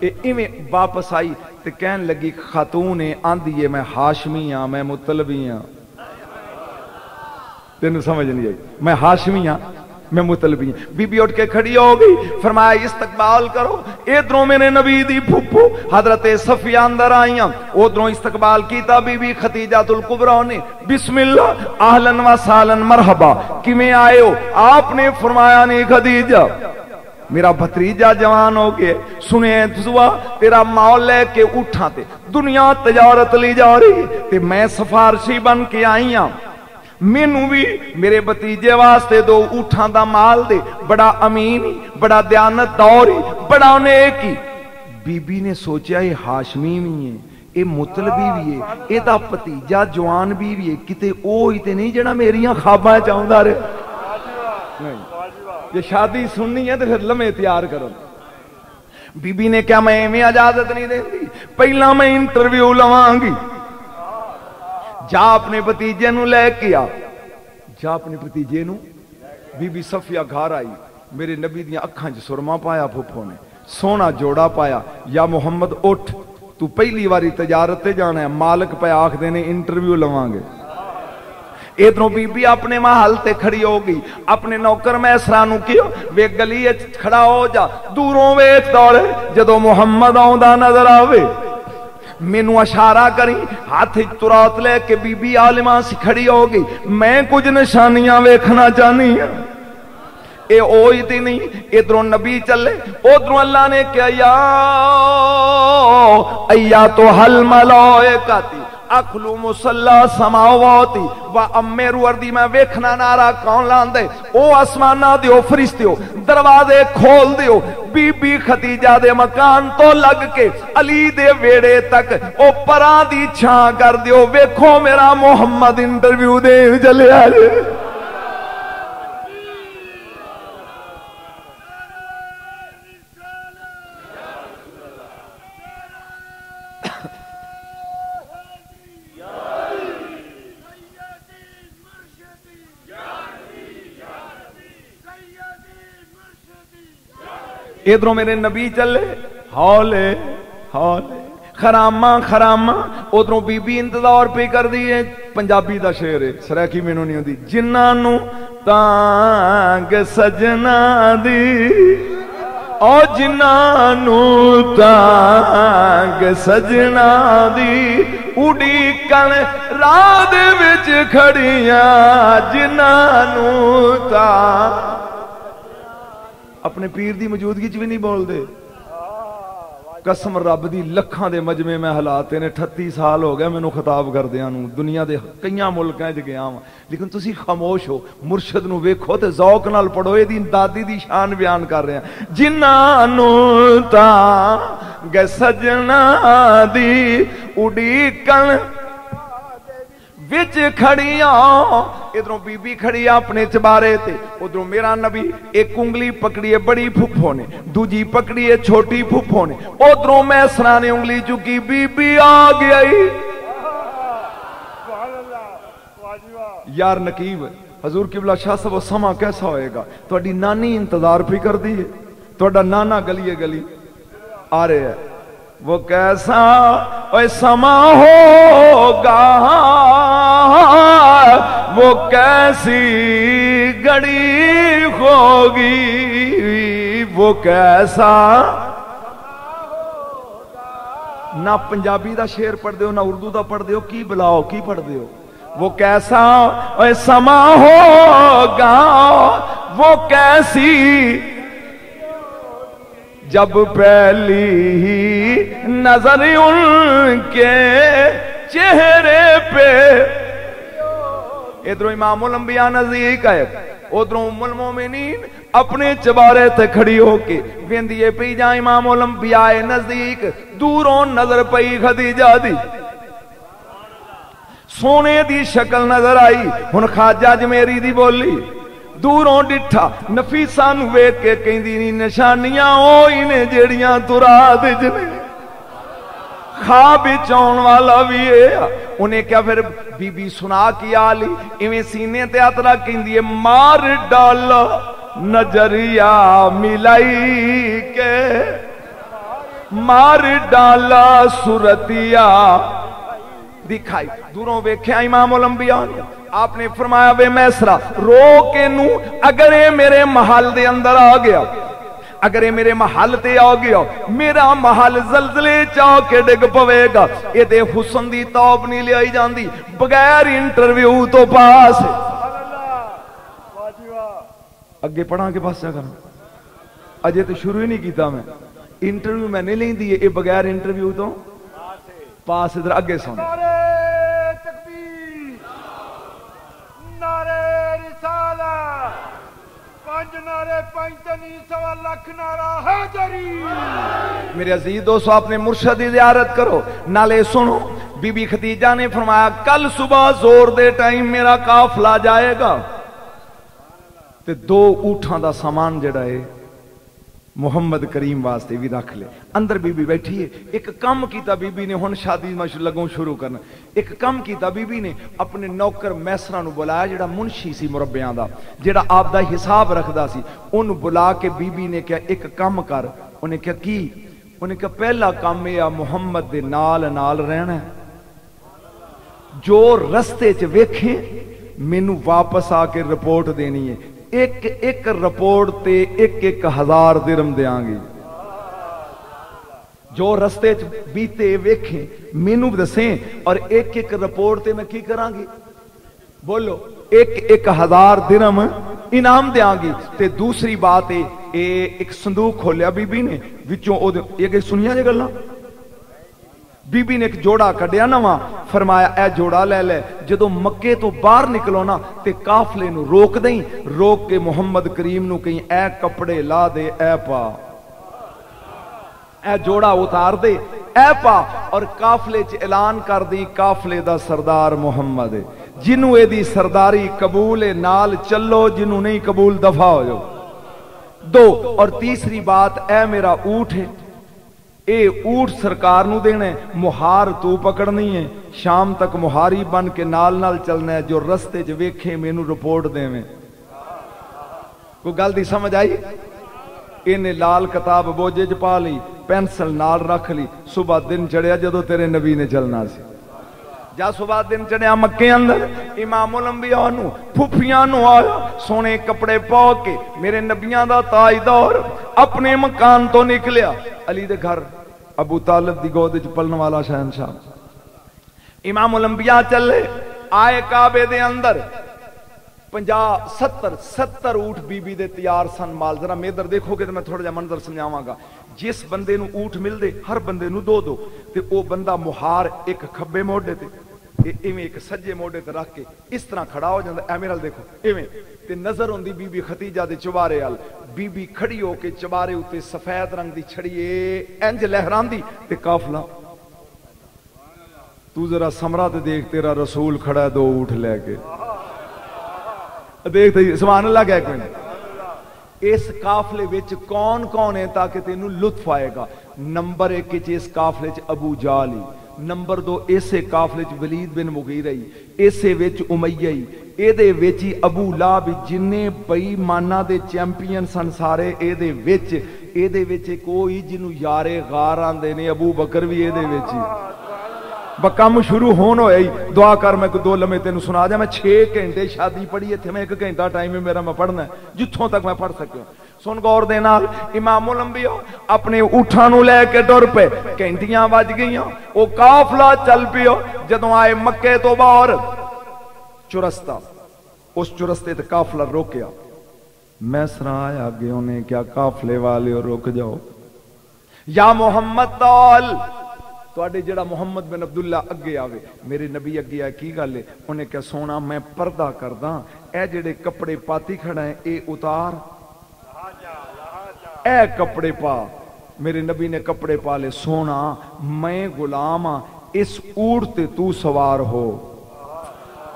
ایویں واپس آئی تے کہن لگی خاتون آندی ہے میں ہاشمی ہاں میں مطلبی ہاں. تینوں سمجھ نہیں آئی؟ میں ہاشمی ہاں میں مطلبی ہوں. بی بی اٹھ کے کھڑی ہو گئی، فرمایا استقبال کرو. ادھروں میرے نبی دی پھپھو حضرت صفیہ اندر آئیاں، ادھروں استقبال کیتا بی بی خدیجہ الکبریٰ نے. بسم اللہ اہلن و سہلن مرحبا، کیویں آئے ہو؟ آپ نے فرمایا نہیں خدیجہ میرا بھتریجا جوان ہو گئے، سنے دعا تیرا مال لے کے اٹھاں تے دنیا تجارت لی جا رہی تے میں سفارشی بن کے آئی ہاں، مینوں بھی میرے بتیجے واسطے دو اٹھاں دا مال دے. بڑا امین بڑا دیانت دار بڑا نیک. بی بی نے سوچا یہ ہاشمی بھی ہے یہ مطلبی بھی ہے یہ دا بتیجا جوان بھی ہے کتے او ہی تے نہیں جڑا میریاں خواباں چاہندا رہے. نہیں یہ شادی سننی ہے تو پھر لمحے تیار کرو. بی بی نے کیا میں میں اجازت نہیں دیندی، پہلا میں انٹرویو لواں گی. جا اپنے بتیجے نو لے کے آ، جا اپنے بتیجے نو. بی بی صفیہ گھر آئی، میرے نبی دیاں اکھاں چ سرما پایا پھپھو نے، سونا جوڑا پایا. یا محمد اٹھ تو پہلی واری تجارت تے جانا ہے، مالک پہ آکھ دینے انٹرویو لواں گے. ادھروں بی بی اپنے محل تے کھڑی ہو گئی، اپنے نوکر میسرا نو کیو وے گلی کھڑا ہو جا، دوروں ویکھ دوڑے جدوں محمد آوندا نظر آوے مینوں اشارہ کری. ہاتھ ترات لے کے بی بی عالمہ سی کھڑی ہو گئی، میں کچھ نشانیاں ویکھنا چاہنی ہوں. اے اوئی تے نہیں. ادھروں نبی چلے، ادھروں اللہ نے کہا یا ایاتھل ملائکۃ اخلو مصلی سماواتی و امروا اردی. میں ویکھنا نارا کون لاندے؟ او آسماناں دیو فرشتیو دروازے کھول دیو. بی بی خدیجہ دے مکان تو لگ کے علی دے ویڑے تک او پراں دی چھاں کر دیو. ویکھو میرا محمد انٹرویو دے چلیا جے. ادھروں میرے نبی چلے ہولے ہولے خرامہ خرامہ. ادھروں بی بی انتظار پہ کر دی ہے. پنجابی دا شعر ہے سرائکی مینوں نہیں ہوندی. جنہاں نو تانگ سجنا دی او جنہاں نو تانگ سجنا دی اڈی کن راہ دے وچ کھڑیاں جنہاں نو تانگ. اپنے پیر دی موجودگی چ بھی نہیں بول دے. قسم رب دی لکھاں دے مجمع میں حالاتے نے 38 سال ہو گئے مینوں خطاب کردیاں نو دنیا دے کئیاں ملکاں وچ گیا ہاں لیکن تسی خاموش ہو. مرشد نو ویکھو تے ذوق نال پڑھو. اے دی دادی دی شان بیان کر رہے ہیں. جنہاں نو تانگ سجنا دی اڈی کن وچ کھڑیاں. ادھروں بی بی کھڑی اپنے چبارے تے، ادھروں میرا نبی ایک انگلی پکڑی ہے بڑی پھپھو نے، دوجی پکڑی ہے چھوٹی پھپھو نے. ادھروں میسرا نے انگلی چکی، بی بی آ گئی. یار نقیب حضور قبلہ شاہ صاحب سما کیسا ہوئے گا؟ تہاڈی نانی انتظار پہ کر دی ہے، تہاڈا نانا گلی گلی آ رہے ہے. وہ کیسا سما ہوگا، وہ کیسی گھڑی ہوگی، وہ کیسا. نہ پنجابی دا شعر پڑھ دیو نہ اردو دا پڑھ دیو، کی بلاؤ کی پڑھ دیو. وہ کیسا سما ہوگا، وہ کیسی جب پہلی ہی نظر ان کے چہرے پہ. ادھر امام الانبیاء نزدیک ہے، ادھر ام المومنین اپنے چبارے تے کھڑی ہو کے ویندیے پئی جا امام الانبیاء نزدیک. دوروں نظر پئی خدیجہ دی سونے دی شکل نظر آئی. ہن خواجہ اجمیری دی بولی دوروں ڈٹھا نفیسہ نو ویکھ کے کہندی نی نشانیاں اوہی نے جیڑیاں تراد وچ نے. خواب چون والا بھی ہے. انہیں کیا پھر بی بی سنا کی آلی ایویں سینے تے ہاتھ رکھ کہندی ہے مار ڈالا نظریہ ملائی کے مار ڈالا صورتیا دکھائی دوروں ویکھیا امام الانبیاء نے آپ نے فرمایا بے میسرا رو کے نو اگر یہ میرے محل دے اندر آ گیا اگر یہ میرے محل تے آ گیا میرا محل زلزلے چاہ کے ڈگ پوے گا یہ دے حسن دی توب نہیں لے آئی جاندی بغیر انٹرویو تو پاس اگے پڑھا کے پاس کرنا اجے تو شروع ہی نہیں کیتا میں انٹرویو میں نہیں لیں دی یہ بغیر انٹرویو تو پاس ادھر اگے سن نعرہ تکبیر نعرہ رسالت پانچ نعرے پینتنی سوا لاکھ نعرہ حیدری میرے عزیز دوستو اپنے مرشد کی زیارت کرو نالے سنو بی بی خدیجہ نے فرمایا کل صبح زور دے ٹائم میرا قافلہ جائے گا تے 2 اونٹاں دا سامان جڑا ہے محمد کریم واسطے بھی رکھ لے اندر بی بی بیٹھی ہے ایک کم کیتا بی بی نے ہن شادی لگوں شروع کرنا ایک کم کیتا بی بی نے اپنے نوکر میسرا نو بلایا جڑا منشی سی مربیاں دا جڑا آپ دا حساب رکھدا سی اون بلا کے بی بی نے کہا ایک کم کر انہیں کہا کی انہیں کہا پہلا کام یہ محمد دے نال نال رہنا ہے جو رستے چ ویکھیں مینوں واپس آ کے رپورٹ دینی ہے ایک ایک رپورٹ تے ایک 1000 درہم دیاں گی جو رستے بیتے ویکھیں مینوں دسیں اور ایک رپورٹ تے میں کی کراں گی بولو ایک 1000 درہم انعام دیاں گی تے دوسری بات ایک صندوق کھولیا بی بی نے وچوں او یہ سنیا جے گلاں بی بی نے ایک جوڑا کڈیا نواں فرمایا اے جوڑا لے لے جدوں مکے تو باہر نکلو نا تے قافلے نو روک دیں روک کے محمد کریم نو کہیں اے کپڑے لا دے اے پا اے جوڑا اتار دے اے پا اور قافلے چ اعلان کر دی قافلے دا سردار محمد ہے جنوں اے دی سرداری قبول ہے نال چلو جنوں نہیں قبول دفع ہو جاؤ 2 اور تیسری بات اے میرا اونٹ ہے اے اونٹ سرکار نو دینے مہار تو پکڑنی ہے شام تک مہاری بن کے نال نال چلنا ہے جو رستے جو ویکھے مینوں رپورٹ دے میں کوئی گل دی سمجھ آئی انہیں لال کتاب بوجھے چ پا لی پینسل نال رکھ لی صبح دن چڑھیا جدو تیرے نبی نے چلنا سی جا صبح دن چڑھیا مکے اندر امام الانبیاء نو پھپھیاں نو آیا سونے کپڑے پا کے میرے نبیاں دا تاجدار اپنے مکان تو نکلیا علی دے گھر ابو طالب دی گود وچ پلن والا شہنشاہ امام الانبیاء چلے آئے کعبے دے اندر 50 70 اونٹ بی بی دے تیار سن مال ذرا میدر دیکھو گے تو میں تھوڑا جا منظر سمجھاواں گا جس بندے نو اونٹ مل دے ہر بندے نو 2 تے او بندہ مہار ایک کھبے موڈے تے ایویں ایک سجے موڈے تے رکھ کے اس طرح کھڑا ہو جاندا اے میرا دیکھو ایویں تے نظر ہوندی بی بی خدیجہ دے چوارے ال بی بی کھڑی ہو کے چوارے اوتے سفید رنگ دی چھڑیے انج لہراندی تے قافلہ تو ذرا سمرا تے دیکھ تیرا رسول کھڑا ہے 2 اونٹ لے کے دیکھ سبحان اللہ کہہ کوئی اس قافلے وچ کون کون ہے تاکہ تینوں لطف آئے گا نمبر 1 وچ اس قافلے چ ابو جہل نمبر 2 اسے قافلے چ ولید بن مغیرہ اسے وچ امیہ اے دے وچ ابو لہب جنے بے ایماناں دے چیمپئن سن سارے اے دے وچ کوئی جنوں یار غار آندے نے ابو بکر بھی اے دے وچ بکم شروع ہون ہوئے دعا کر میں 2 لمحے تینوں سنا دیا میں 6 گھنٹے شادی پڑھی ہے تھے میں 1 گھنٹہ ٹائم ہے میرا میں پڑھنا ہے جتھوں تک میں پڑھ سکوں سن غور دے نال امام الانبیاء اپنے اٹھاں نو لے کے ٹر پے گھنٹیاں وج گئیاں او قافلہ چل پیو جدوں آئے مکے تو باہر چرستہ اس چرستے تے قافلہ روکیا میں سرا آیا گے انہیں کیا قافلے والے رک جاؤ یا محمد تال تو جڑا محمد بن عبداللہ اگے آوے میرے نبی اگے آئے کی گل ہے انہیں کہا سونا میں پردہ کرداں اے جڑے کپڑے پاتی کھڑا ہے اے اتار اے کپڑے پا میرے نبی نے کپڑے پا لے سونا میں غلام ہاں اس اونٹ تے تو سوار ہو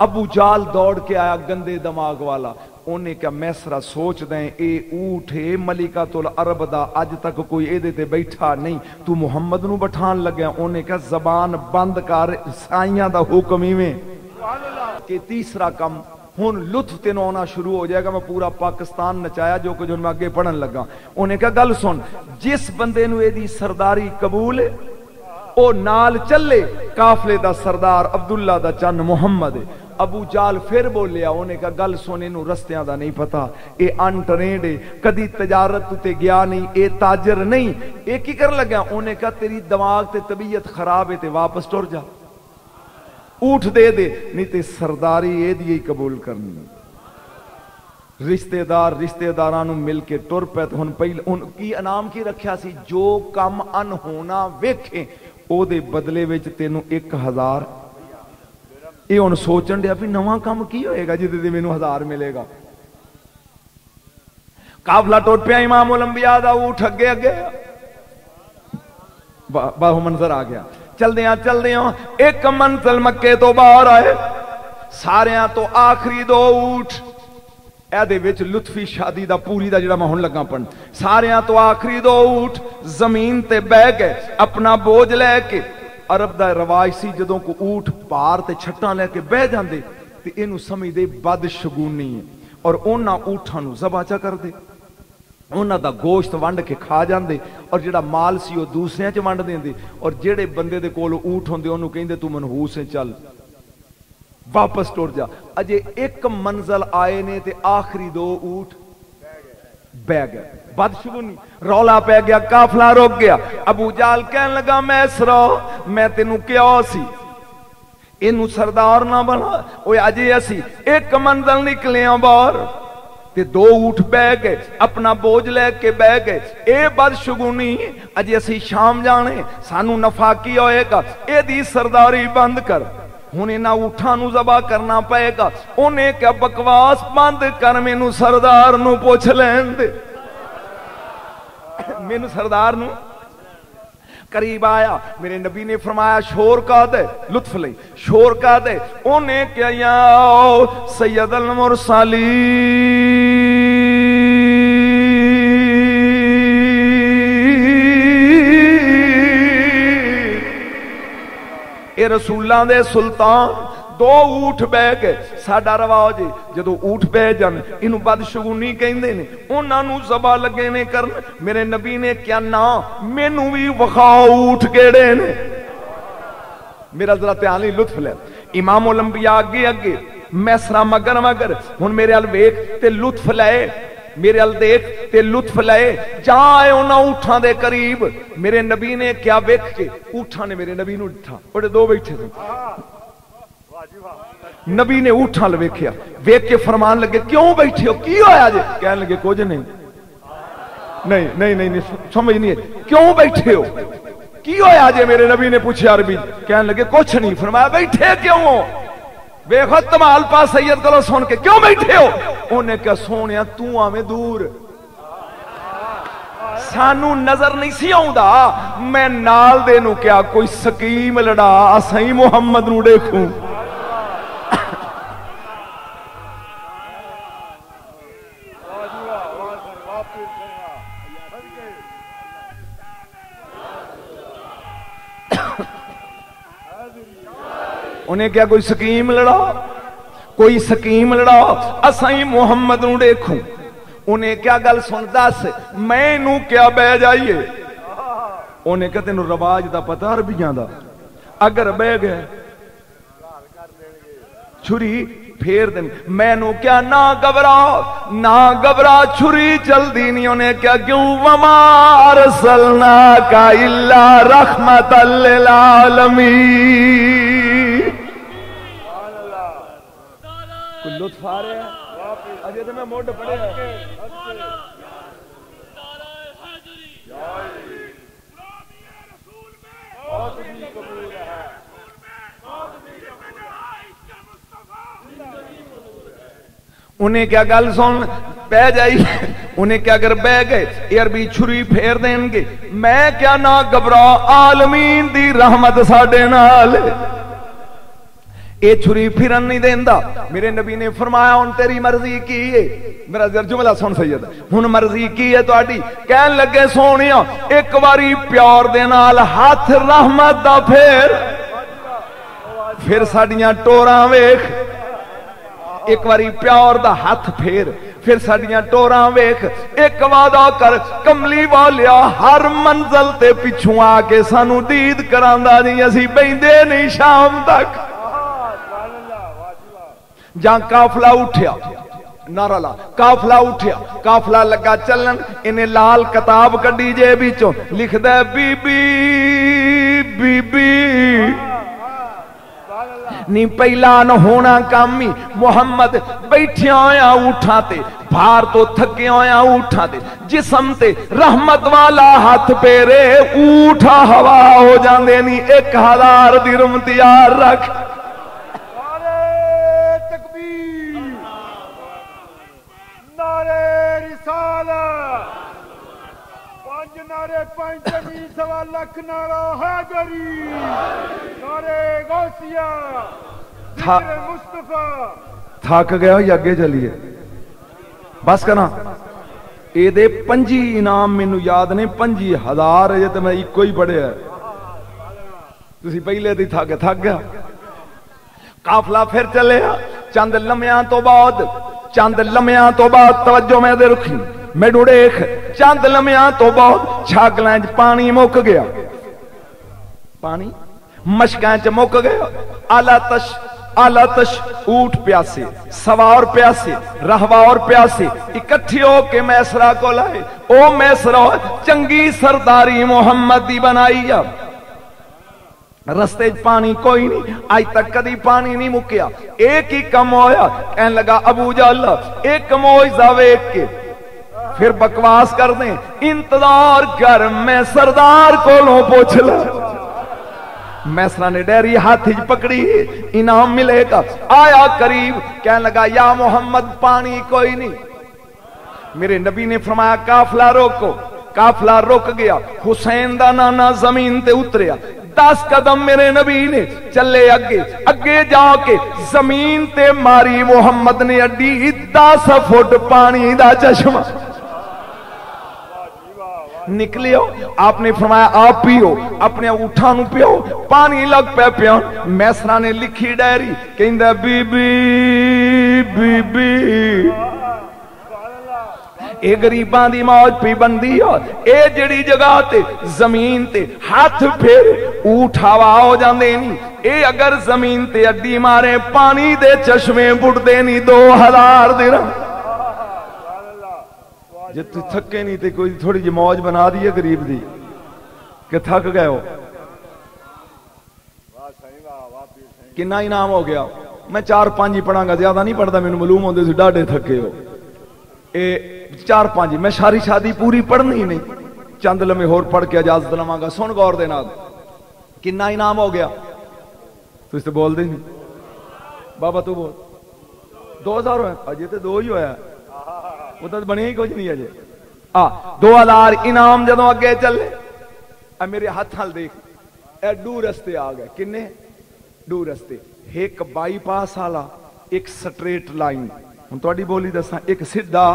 ابو جال دوڑ کے آیا گندے دماغ والا انہیں کہا میسرا سوچ دیں اے اونٹ ہے ملکۃ العرب دا اج تک کوئی اے دے تے بیٹھا نہیں تو محمد نو بٹھان لگیا انہیں کہا زبان بند کر سائیاں دا حکم ایویں کہ تیسرا کم ہن لطف تینوں آنا شروع ہو جائے گا. میں پورا پاکستان نچایا جو کچھ میں اگے پڑھن لگا. انہیں کہا گل سن, جس بندے نو ایدی سرداری قبول ہے او نال چلے قافلے دا سردار عبداللہ دا چن محمد ہے. ابو جال پھر بولیا, انہیں کہا گل سن, انہوں رستیاں دا نہیں پتا, اے انٹرینڈ ہے, کدی تجارت تے گیا نہیں, اے تاجر نہیں, اے کی کرن لگا؟ انہیں کہا تیری دماغ تے طبیعت خراب ہے تے واپس ٹر جا, اونٹ دے دے, نہیں تے سرداری اے دی قبول کرنی. رشتہ دارانو مل کے ٹر پے. تے ہن پہلے ان کی انعام کی رکھیا سی, جو کم ان ہونا ویکھے او دے بدلے وچ تینوں 1000. یہ ہن سوچن دیا بھی نواں کام کی ہوئے گا جدے دے مینوں 1000 ملے گا. قافلہ ٹوٹ پیا, امام الانبیاء دا اونٹ اگے اگے, باہو منظر آ گیا. چل دیاں ایک منزل مکے تو باہر آئے, ساریاں تو آخری 2 اونٹ اے دے وچ لطفی شادی دا پوری دا جڑا میں ہن لگا پڑھن. ساریاں تو آخری 2 اونٹ زمین تے بہ گئے اپنا بوجھ لے کے. عرب دا رواج سی جدوں کو اونٹ پار تے چھٹاں لے کے بہ جاندے تے اینو سمجھدے بد شگونی ہے, اور انہاں اونٹاں نو ذبح چا کر دے, انہاں دا گوشت ونڈ کے کھا جاندے, اور جڑا مال سی او دوسریاں چ ونڈ دیندے, اور جڑے بندے دے کول اونٹ ہوندے اونوں کہندے تو منحوس ہے, چل واپس ٹر جا. اجے ایک منزل آئے نے تے آخری 2 اونٹ بہ گئے. بدشگونی رولا پہ گیا, قافلہ رک گیا. ابو جال کہنے لگا میں اسرا, میں تینوں کیا سی اینو سردار نہ بنا, اوے اجے اسی ایک منزل نکلے ہیں باہر تے 2 اونٹ بہ گئے اپنا بوجھ لے کے بہ گئے. اے بدشگونی, اجے اسی شام جانے سانو نفع کی ہوئے گا, اے دی سرداری بند کر. ہن انہاں اونٹاں نو ذبح کرنا پئے گا. انہیں کیا بکواس بند کر, مینوں سردار نو پوچھ لین دے. مینوں سردار نو قریب آیا, میرے نبی نے فرمایا شور کا دے, لطف لئی شور کا دے. انہیں کیا یا سید المرسلین, اے رسولاں دے سلطان, 2 اونٹ بہ گئے. ساڈا رواج ہے جدو اونٹ بہ جان اینو بدشگونی کہندے نے, انہاں نو ذبح لگے نے کرن. میرے نبی نے کیا نا مینوں وی وخاؤ اونٹ کیڑے نے. میرا ذرا دھیان نہیں, لطف لے. امام الانبیاء اگے اگے, میسرا مگر مگر. ہن میرے ال ویکھ تے لطف لے, میرے ال دیکھ تے لطف لے. جائے انہاں اونٹاں دے قریب. میرے نبی نے کیا ویکھ کے, اونٹاں نے میرے نبی نو ڈٹھا, بڑے 2 بیٹھے تھے. نبی نے اونٹاں ل ویکھیا, ویکھ کے فرمان لگے کیوں بیٹھے ہو, کی ہویا جے؟ کہنے لگے کچھ نہیں. نہیں سمجھ نہیں ہے, کیوں بیٹھے ہو, کی ہویا جے؟ میرے نبی نے پوچھا عربی. کہنے لگے کچھ نہیں. فرمایا بیٹھے کیوں ہو؟ ویکھو تمال پا سید کولوں سن کے کیوں بیٹھے ہو؟ انہیں کہا سونیا تو آویں دور, سانو نظر نہیں سی آؤندا, میں نال دے نو کیا کوئی سکیم لڑا, اسیں محمد نو دیکھوں. انہیں کیا کوئی سکیم لڑا, کوئی سکیم لڑا, اسائیں محمد نو دیکھوں. انہیں کیا گل سن دس, میں نو کیا بہ جائیے. انہیں کہا تینوں رواج دا پتہ عربیاں دا, اگر بہ گئے چھری پھیر دیں. میں نو کیا نہ گھبرا چھری چل دی نہیں. انہیں کیا کیوں, وما ارسلناک الا رحمت للعالمین. کوئی لطف آ رہے ہیں اجے تو میں موڈ پڑے ہیں. انہیں کیا گل سن بہ جائی. انہیں کیا اگر بہ گئے یہ عربی چھری پھیر دیں گے. میں کیا نہ گھبرا, عالمین دی رحمت ساڈے نال. اے چھری پھرن نہیں دیندا. میرے نبی نے فرمایا ہن تیری مرضی کی ہے. میرا جملہ سن سید, ہن مرضی کی ہے تہاڈی. کہن لگے سونیا ایک واری پیار دے نال ہاتھ رحمت دا پھر ساڈیاں ٹوراں ویکھ. ایک باری پیار دا ہاتھ پھیر پھر ساڈیاں ٹوراں ویکھ ایک وعدہ کر کملی والیا ہر منزل تے پچھوں آ کے سانو دید کراندا نہیں اسی بیندے نہیں شام تک جہاں قافلہ اٹھیا نعرہ لا قافلہ اٹھیا قافلہ لگا چلن انہیں لال کتاب کڈی جے بچوں لکھ دے بی بی بی بی نی پہلا نہ ہونا کامی محمد بیٹھے ہویا اٹھا تے بھار تو تھکے ہویا اٹھا تے جسم تے رحمت والا ہاتھ پیرے اٹھا ہوا ہو جاندے نی 1000 درہم تیار رکھ نعرے پنجمی سوا لکھ نعرہ حیدری نعرے غوثیہ ذکر مصطفیٰ تھک گیا یا اگے چلیے بس کرنا اے دے 5 انعام مینوں یاد نہیں 5000 اجے تے میں ایکو ہی پڑھیا تسی پہلے دی تھک گیا قافلہ پھر چلے چند لمحیاں تو بعد توجہ میں دے رکھی میں ڈوڑیخ چند لمحیاں تو بعد چھاگلاں وچ پانی مک گیا پانی مشکاں وچ مک گیا آلہ تش اونٹ پیاسے سوار پیاسے رہوار پیاسے اکٹھی ہو کے میسرا کو لائے او میسرا چنگی سرداری محمد دی بنائی رستے پانی کوئی نہیں آج تک کدی پانی نہیں مکیا ایک ہی کم ہویا کہنے لگا ابو جہل ایک معجزہ ویکھ کے پھر بکواس کر دیں انتظار کر میں سردار کولوں پوچھ لے میسرا نے ڈیری ہاتھ پکڑی انعام ملے گا آیا قریب کہنے لگا یا محمد پانی کوئی نہیں میرے نبی نے فرمایا قافلہ روکو قافلہ رک گیا حسین دا نانا زمین تے اتریا 10 قدم میرے نبی نے چلے اگے جا کے زمین تے ماری محمد نے اڈی 10 فٹ پانی دا چشمہ نکلیو آپ نے فرمایا آپ پیو اپنے اٹھا نو پیو پانی لگ پہ پیو میسرا نے لکھی ڈائری کہندہ بی بی بی بی اے غریباں دی موج پی بندی اے جڑی جگہ تے زمین تے ہاتھ پھیر اٹھاوا ہو جاندے نہیں اے اگر زمین تے اڈی مارے پانی دے چشمے بڑھ دے نہیں 2000 درہم جے تو تھکے نہیں تے کوئی تھوڑی جی موج بنا دیئے غریب دی کہ تھک گئے ہو کنا انعام ہو گیا میں 4-5 ہی پڑھاں گا زیادہ نہیں پڑھتا میں معلوم ہوندے سے ڈاڑے تھکے ہو اے 4-5 میں ساری شادی پوری پڑھنی نہیں چند لمحے ہور پڑھ کے اجازت لواں گا سن غور دے نال کنا انعام ہو گیا تو اس تے بول دے نہیں بابا تو بول 2000 ہوئے اجے تے 2 ہی ہویا وہ تو بنی ہی کچھ نہیں ہے جی 2000 انعام جدوں اگے چلے اے میرے ہاتھ ہل دیکھ اے 2 رستے آ گئے کنے 2 رستے ایک بائی پاس والا ایک سٹریٹ لائن ہن تہاڈی بولی دساں ایک سیدھا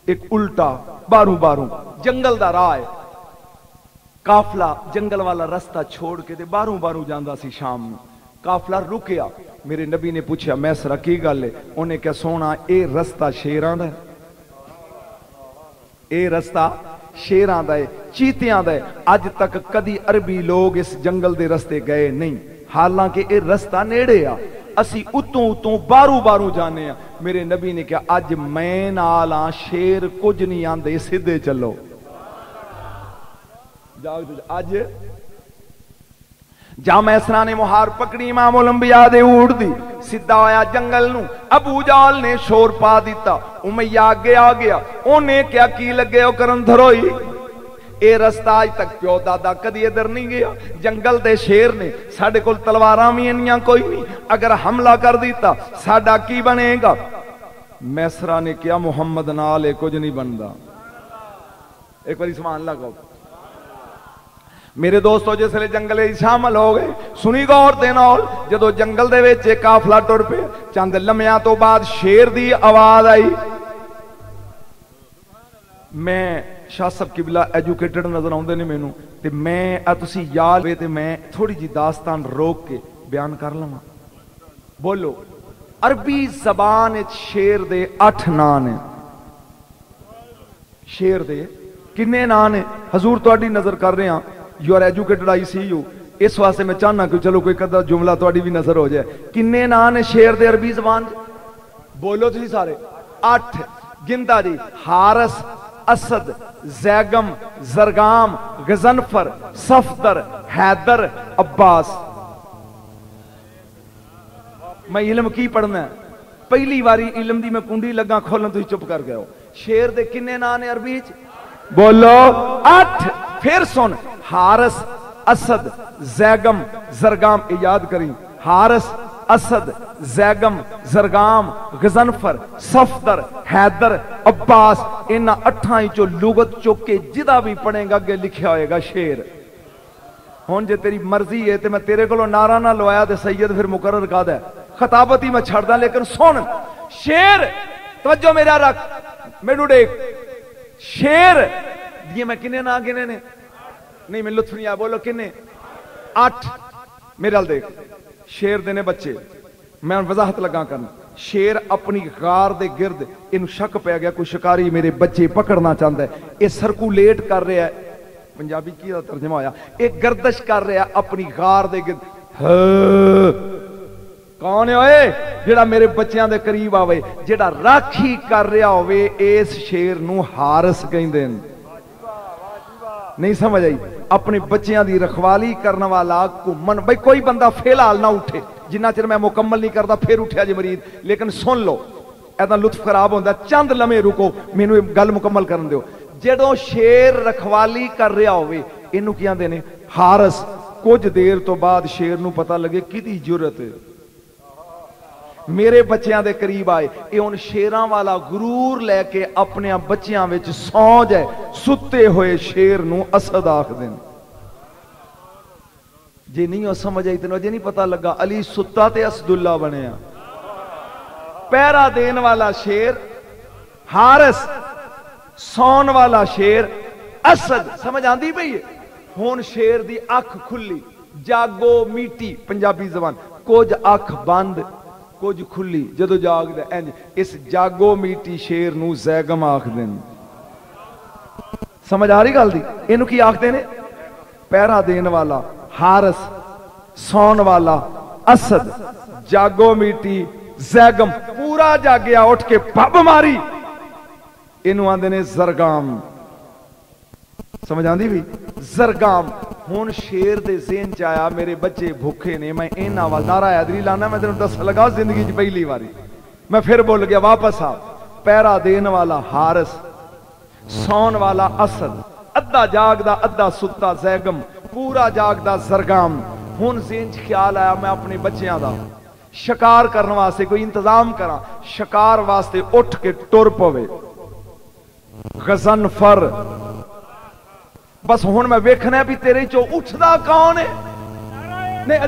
ایک الٹا باروں جنگل دا راہ ہے قافلہ جنگل والا رستہ چھوڑ کے تے باروں جاندا سی شام نوں قافلہ رکیا میرے نبی نے پوچھا میسرا کی گل ہے انہیں کہا سونا اے رستہ شیران دا ہے اے رستہ شیران دا ہے چیتیاں دا ہے اج تک کدی عربی لوگ اس جنگل دے رستے گئے نہیں حالانکہ اے رستہ نیڑے آ اسی اتوں باروں جانے ہیں میرے نبی نے کہا اج میں نالاں شیر کچھ نہیں آندے سیدھے چلو اج جا میسرا نے مہار پکڑی امام الانبیاء دے اوڑ دی سیدھا ہویا جنگل نو ابو جال نے شور پا دیتا امیہ آگے آ گیا انہیں کیا کی لگے ہو کرن دھروئی اے رستہ آج تک پیو دادا کدی ادھر نہیں گیا جنگل دے شیر نے ساڑھے کل تلواراں بھی انیاں کوئی نہیں اگر حملہ کر دیتا ساڑھا کی بنے گا میسرا نے کیا محمد نالے کچھ نہیں بندا ایک باری سبحان اللہ کہو میرے دوستو جس لئے جنگلے شامل ہو گئے سنی غور دے نال جدو جنگل دے وچ قافلہ ٹر پے چند لمحیاں تو بعد شیر دی آواز آئی میں شاہ صاحب قبلہ ایجوکیٹڈ نظر آؤندے نے مینوں تے میں تسی یاد وے تے میں تھوڑی جی داستان روک کے بیان کر لواں بولو عربی زبان شیر دے 8 ਨਾਂ نے. شیر دے کنے ਨਾਂ نے حضور تہاڈی نظر کر رہے ہیں. You are educated I see you, اس واسطے میں چاہنا کہ چلو کوئی کدا جملہ تہاڈی بھی نظر ہو جائے. کنے ਨਾਂ نے شیر دے عربی زبان؟ بولو تسی سارے. 8 گندا جی. حارس, اسد, زیگم, زرگام, غضنفر, صفدر, حیدر, عباس. میں علم کی پڑھنا ہے, پہلی واری علم دی میں کنڈی لگا کھولن تو چپ کر گئے ہو. شیر دے کنے ਨਾਂ نے عربی چ؟ بولو 8. پھر سن, حارس, اسد, زیگم, زرگام. یاد کریں, حارس, اسد, زیگم, زرگام, غضنفر, صفدر, حیدر, عباس. انہاں 8 چو لغت چک کے جدا بھی پڑھے گا اگے لکھیا ہوئے گا شیر. ہن جے تیری مرضی ہے تے میں تیرے کولوں نعرہ نہ لوایا تے سید پھر مقرر کا دے خطابت ہی میں چھڑ دا. لیکن سن شیر, توجہ میرا رکھ, میرے دیکھ شیر یہ میں کنے نا گنے نے نہیں, میں لطف نہیں آیا. بولو کنے؟ 8. میرے ال دیکھ, شیر دینے بچے, میں وضاحت لگا کرنا. شیر اپنی غار دے گرد ان شک پہ گیا کوئی شکاری میرے بچے پکڑنا چاہتا ہے, یہ سرکولیٹ کر رہا ہے. پنجابی کی ترجمہ ہویا, ایک گردش کر رہا ہے اپنی غار دے گرد. کون ہوئے؟ جڑا میرے بچیاں دے قریب آوے, جڑا راکھی کر رہا ہوئے اس شیر نو حارس کہندے ہیں. نہیں سمجھ آئی؟ اپنے بچیاں دی رکھوالی کرنے والا گھومن. بھائی کوئی بندہ فی الحال نہ اٹھے جنہ چر میں مکمل نہیں کرتا, پھر اٹھیا جی مرید. لیکن سن لو ایسا لطف خراب ہوتا ہے, چند لمحے رکو مینوں گل مکمل کرن دیو. جدوں شیر رکھوالی کر رہا ہوئے اینوں کی آندے نے حارس. کچھ دیر تو بعد شیر نو پتہ لگے کدی جرت میرے بچیاں دے قریب آئے, اے ان شیراں والا غرور لے کے اپنے بچیاں وچ سو جائے. ستے ہوئے شیر نو اسد آکھ دین. جے نہیں ہو سمجھ آئی تینوں جے نہیں پتہ لگا علی ستا تے اسد اللہ بنیا. پہرا دین والا شیر حارس, سون والا شیر اسد. سمجھ آندی پئی ہے؟ ہن شیر دی اکھ کھلی, جاگو میٹی پنجابی زبان, کچھ اکھ بند کچھ کھلی. جدو جاگ دے انج اس جاگو میٹی شیر نو زیگم آکھ دین. سمجھ آ رہی گل دی؟ اینو کی آکھدے نے؟ پہرا دین والا حارس, سون والا اسد, جاگو میٹی زیگم. پورا جاگیا اٹھ کے پب ماری, اینو آندے نے زرگام. سمجھ آندی بھی؟ زرگام. ہن شیر دے ذہن چ آیا میرے بچے بھوکے نے, میں انہاں ول نعرہ حیدری لانا. میں تینوں دس لگا زندگی چ پہلی واری میں پھر بول گیا. واپس آ. پہرا دین والا حارس, سون والا اسد, ادھا جاگدا ادھا ستا زیگم, پورا جاگدا زرگام. ہن ذہن چ خیال آیا میں اپنے بچیاں دا شکار کرنے واسطے کوئی انتظام کراں. شکار واسطے اٹھ کے ٹر پوے غضنفر. بس ہن میں ویکھنا بھی تیرے چو اٹھدا کون ہے. نہیں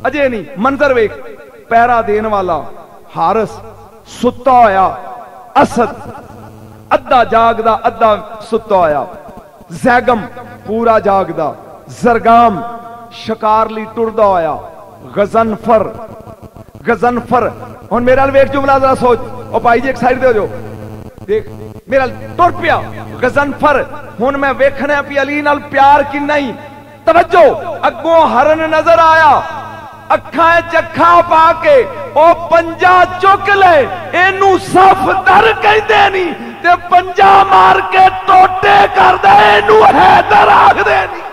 اجے نہیں منظر ویکھ. پہرا دین والا حارس ستا ہویا اسد, ادھا جاگدا ادھا ستا ہویا زیگم, پورا جاگدا زرگام, شکار لی ٹردا ہویا غضنفر. غضنفر ہن میرے ال ویکھ جملہ ذرا سوچ. او بھائی جی ایک سائیڈ دے ہو جو دیکھ میرا ٹر پیا غضنفر. ہن میں ویکھنا پی علی نال پیار کی نہیں. توجہ, اگوں ہرن نظر آیا, اکھاں چکھا پا کے او پنجا چک لے, اینو صف در کہندے نہیں تے پنجا مار کے ٹوٹے کر دے, اینو حیدر آکھ دے نہیں.